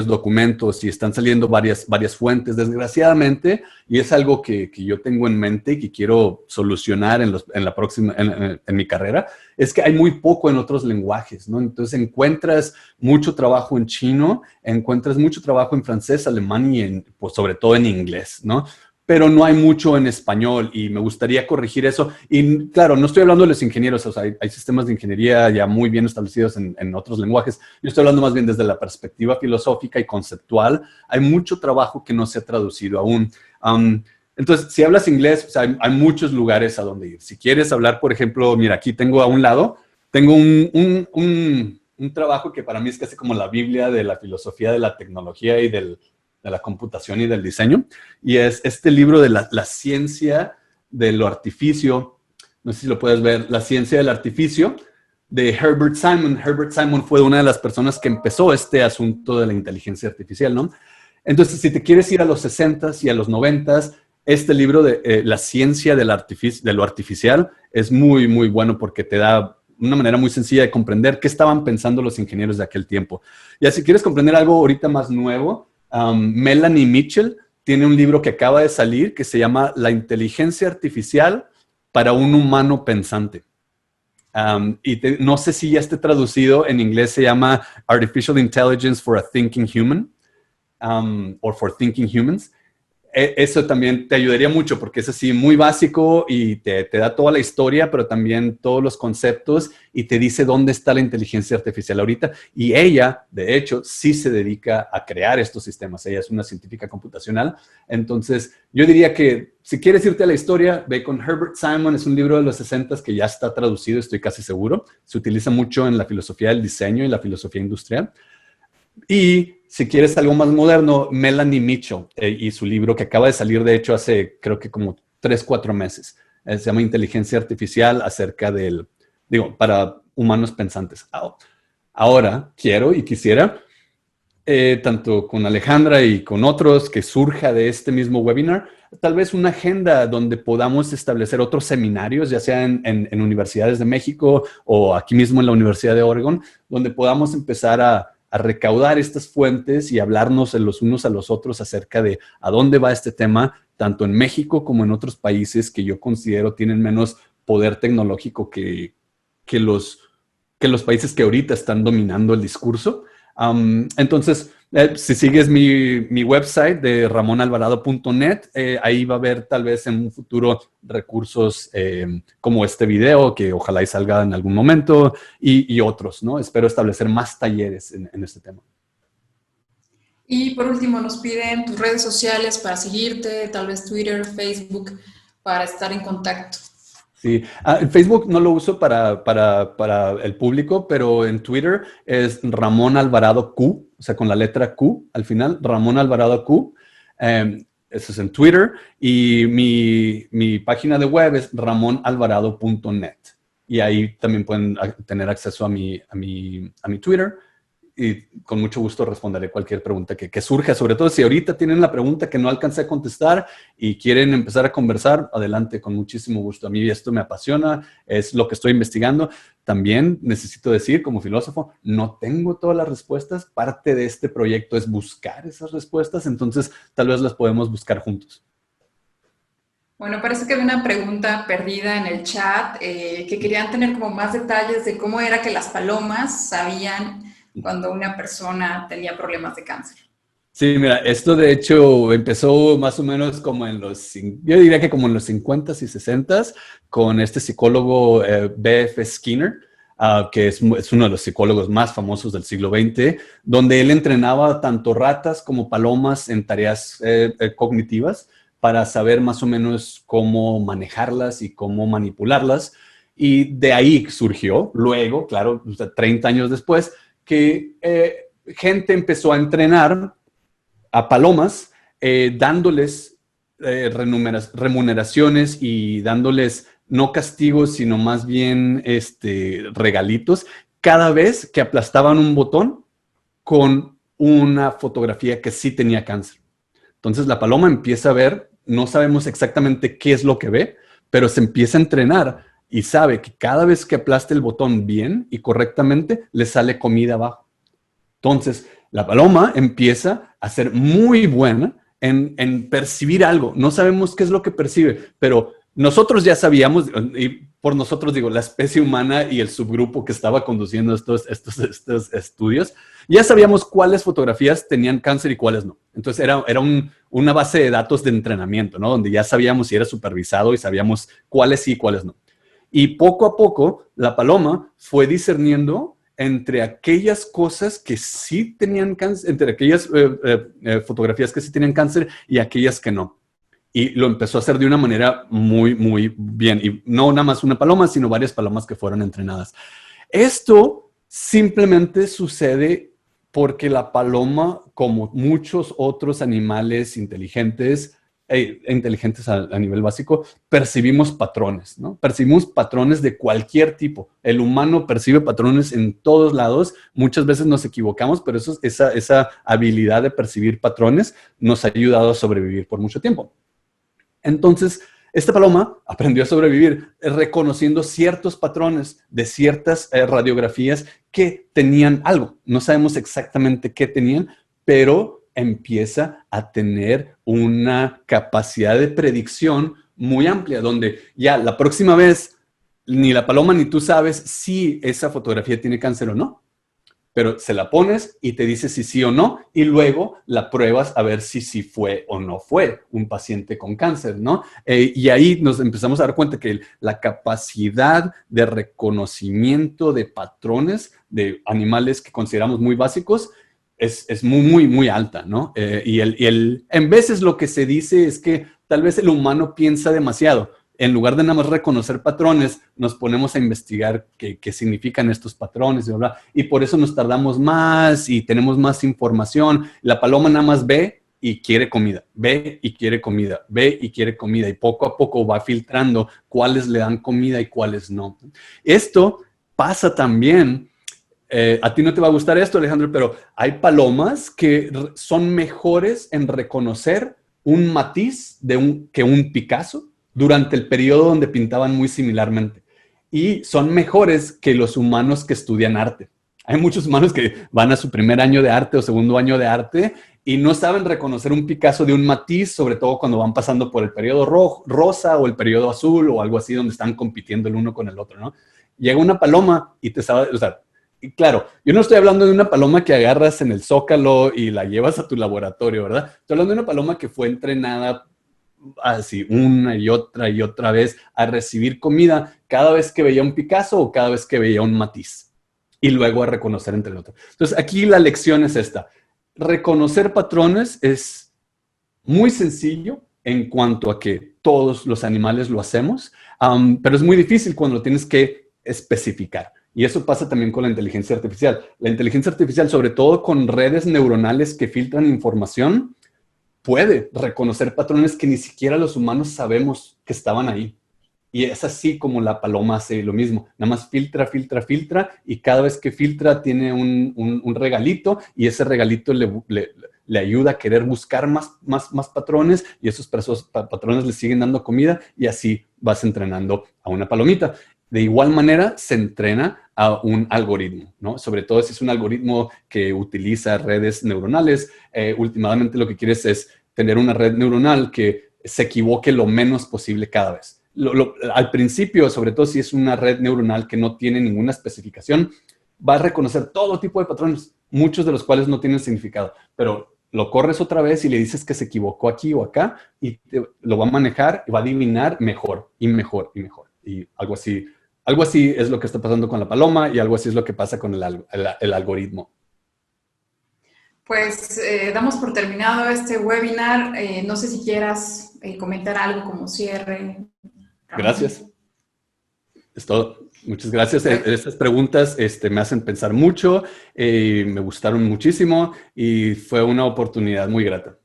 documentos y están saliendo varias fuentes, desgraciadamente, y es algo que yo tengo en mente y que quiero solucionar en mi carrera, es que hay muy poco en otros lenguajes, ¿no? Entonces encuentras mucho trabajo en chino, encuentras mucho trabajo en francés, alemán y pues sobre todo en inglés, ¿no? Pero no hay mucho en español y me gustaría corregir eso. Y claro, no estoy hablando de los ingenieros, o sea, hay sistemas de ingeniería ya muy bien establecidos en otros lenguajes. Yo estoy hablando más bien desde la perspectiva filosófica y conceptual. Hay mucho trabajo que no se ha traducido aún. Entonces, si hablas inglés, o sea, hay muchos lugares a donde ir. Si quieres hablar, por ejemplo, mira, aquí tengo a un lado, tengo un trabajo que para mí es casi como la Biblia de la filosofía de la tecnología y de la computación y del diseño, y es este libro de la ciencia de lo artificio, no sé si lo puedes ver, La ciencia del artificio, de Herbert Simon. Herbert Simon fue una de las personas que empezó este asunto de la inteligencia artificial, ¿no? Entonces, si te quieres ir a los 60s y a los 90s, este libro de La ciencia de lo artificial es muy, muy bueno porque te da una manera muy sencilla de comprender qué estaban pensando los ingenieros de aquel tiempo. Y si quieres comprender algo ahorita más nuevo, Melanie Mitchell tiene un libro que acaba de salir que se llama La inteligencia artificial para un humano pensante. No sé si ya esté traducido, en inglés se llama Artificial Intelligence for a Thinking Human, or for Thinking Humans. Eso también te ayudaría mucho porque es así muy básico y te da toda la historia, pero también todos los conceptos y te dice dónde está la inteligencia artificial ahorita. Y ella, de hecho, sí se dedica a crear estos sistemas. Ella es una científica computacional. Entonces, yo diría que si quieres irte a la historia, ve con Herbert Simon. Es un libro de los 60 que ya está traducido, estoy casi seguro. Se utiliza mucho en la filosofía del diseño y la filosofía industrial. Y si quieres algo más moderno, Melanie Mitchell y su libro que acaba de salir, de hecho, hace creo que como 3-4 meses. Se llama Inteligencia Artificial para humanos pensantes. Ahora quiero y quisiera, tanto con Alejandra y con otros, que surja de este mismo webinar, tal vez una agenda donde podamos establecer otros seminarios, ya sea en universidades de México o aquí mismo en la Universidad de Oregon, donde podamos empezar a recaudar estas fuentes y hablarnos los unos a los otros acerca de a dónde va este tema, tanto en México como en otros países que yo considero tienen menos poder tecnológico que los países que ahorita están dominando el discurso. Entonces, si sigues mi website de ramonalvarado.net, ahí va a haber tal vez en un futuro recursos como este video, que ojalá y salga en algún momento, y otros, ¿no? Espero establecer más talleres en este tema. Y por último, nos piden tus redes sociales para seguirte, tal vez Twitter, Facebook, para estar en contacto. Sí, en Facebook no lo uso para el público, pero en Twitter es Ramón Alvarado Q, o sea, con la letra Q al final, Ramón Alvarado Q. Eso es en Twitter. Y mi página de web es ramonalvarado.net. Y ahí también pueden tener acceso a mi Twitter. Y con mucho gusto responderé cualquier pregunta que surja, sobre todo si ahorita tienen la pregunta que no alcancé a contestar y quieren empezar a conversar, adelante, con muchísimo gusto. A mí esto me apasiona, es lo que estoy investigando. También necesito decir, como filósofo, no tengo todas las respuestas. Parte de este proyecto es buscar esas respuestas, entonces tal vez las podemos buscar juntos. Bueno, parece que había una pregunta perdida en el chat, que querían tener como más detalles de cómo era que las palomas sabían cuando una persona tenía problemas de cáncer. Sí, mira, esto de hecho empezó más o menos como yo diría que como en los 50s y 60s, con este psicólogo B.F. Skinner, que es uno de los psicólogos más famosos del siglo XX, donde él entrenaba tanto ratas como palomas en tareas cognitivas para saber más o menos cómo manejarlas y cómo manipularlas. Y de ahí surgió, luego, claro, 30 años después, que gente empezó a entrenar a palomas, dándoles remuneraciones y dándoles no castigos, sino más bien regalitos, cada vez que aplastaban un botón con una fotografía que sí tenía cáncer. Entonces la paloma empieza a ver, no sabemos exactamente qué es lo que ve, pero se empieza a entrenar y sabe que cada vez que aplaste el botón bien y correctamente, le sale comida abajo. Entonces, la paloma empieza a ser muy buena en percibir algo. No sabemos qué es lo que percibe, pero nosotros ya sabíamos, y por nosotros digo, la especie humana y el subgrupo que estaba conduciendo estos estudios, ya sabíamos cuáles fotografías tenían cáncer y cuáles no. Entonces era una base de datos de entrenamiento, ¿no? Donde ya sabíamos si era supervisado y sabíamos cuáles sí y cuáles no. Y poco a poco, la paloma fue discerniendo entre aquellas cosas que sí tenían cáncer, entre aquellas fotografías que sí tenían cáncer y aquellas que no. Y lo empezó a hacer de una manera muy, muy bien. Y no nada más una paloma, sino varias palomas que fueron entrenadas. Esto simplemente sucede porque la paloma, como muchos otros animales inteligentes a nivel básico, percibimos patrones, ¿no? Percibimos patrones de cualquier tipo. El humano percibe patrones en todos lados. Muchas veces nos equivocamos, pero esa habilidad de percibir patrones nos ha ayudado a sobrevivir por mucho tiempo. Entonces, esta paloma aprendió a sobrevivir reconociendo ciertos patrones de ciertas radiografías que tenían algo. No sabemos exactamente qué tenían, pero empieza a tener una capacidad de predicción muy amplia, donde ya la próxima vez ni la paloma ni tú sabes si esa fotografía tiene cáncer o no, pero se la pones y te dice si sí o no, y luego la pruebas a ver si sí fue o no fue un paciente con cáncer, ¿no? Y ahí nos empezamos a dar cuenta que la capacidad de reconocimiento de patrones de animales que consideramos muy básicos es muy, muy, muy alta, ¿no? En veces lo que se dice es que tal vez el humano piensa demasiado. En lugar de nada más reconocer patrones, nos ponemos a investigar qué significan estos patrones, y por eso nos tardamos más y tenemos más información. La paloma nada más ve y quiere comida, ve y quiere comida, ve y quiere comida, y poco a poco va filtrando cuáles le dan comida y cuáles no. Esto pasa también. A ti no te va a gustar esto, Alejandro, pero hay palomas que son mejores en reconocer un matiz que un Picasso durante el periodo donde pintaban muy similarmente. Y son mejores que los humanos que estudian arte. Hay muchos humanos que van a su primer año de arte o segundo año de arte y no saben reconocer un Picasso de un matiz, sobre todo cuando van pasando por el periodo rosa o el periodo azul o algo así donde están compitiendo el uno con el otro, ¿no? Llega una paloma y te sabe, o sea, y claro, yo no estoy hablando de una paloma que agarras en el Zócalo y la llevas a tu laboratorio, ¿verdad? Estoy hablando de una paloma que fue entrenada así una y otra vez a recibir comida cada vez que veía un Picasso o cada vez que veía un Matisse y luego a reconocer entre el otro. Entonces aquí la lección es esta: reconocer patrones es muy sencillo en cuanto a que todos los animales lo hacemos, pero es muy difícil cuando lo tienes que especificar. Y eso pasa también con la inteligencia artificial. La inteligencia artificial, sobre todo con redes neuronales que filtran información, puede reconocer patrones que ni siquiera los humanos sabemos que estaban ahí. Y es así como la paloma hace lo mismo. Nada más filtra, filtra, filtra, y cada vez que filtra tiene un regalito, y ese regalito le ayuda a querer buscar más patrones, y esos patrones le siguen dando comida, y así vas entrenando a una palomita. De igual manera, se entrena a un algoritmo, ¿no? Sobre todo si es un algoritmo que utiliza redes neuronales. Últimamente lo que quieres es tener una red neuronal que se equivoque lo menos posible cada vez. Al principio, sobre todo si es una red neuronal que no tiene ninguna especificación, va a reconocer todo tipo de patrones, muchos de los cuales no tienen significado, pero lo corres otra vez y le dices que se equivocó aquí o acá y lo va a manejar y va a adivinar mejor y mejor y mejor. Y algo así es lo que está pasando con la paloma y algo así es lo que pasa con el algoritmo. Pues damos por terminado este webinar. No sé si quieras comentar algo como cierre. Gracias. Es todo. Muchas gracias. Estas preguntas me hacen pensar mucho, me gustaron muchísimo y fue una oportunidad muy grata.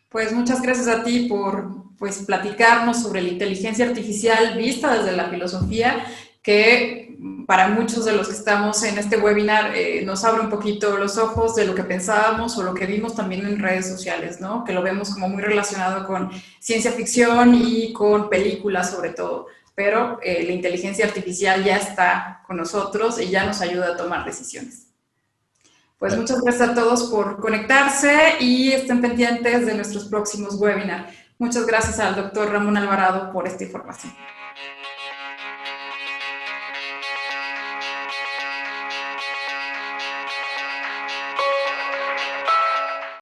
Pues muchas gracias a ti por platicarnos sobre la inteligencia artificial vista desde la filosofía, que para muchos de los que estamos en este webinar nos abre un poquito los ojos de lo que pensábamos o lo que vimos también en redes sociales, ¿no? Que lo vemos como muy relacionado con ciencia ficción y con películas sobre todo. Pero la inteligencia artificial ya está con nosotros y ya nos ayuda a tomar decisiones. Pues muchas gracias a todos por conectarse y estén pendientes de nuestros próximos webinars. Muchas gracias al doctor Ramón Alvarado por esta información.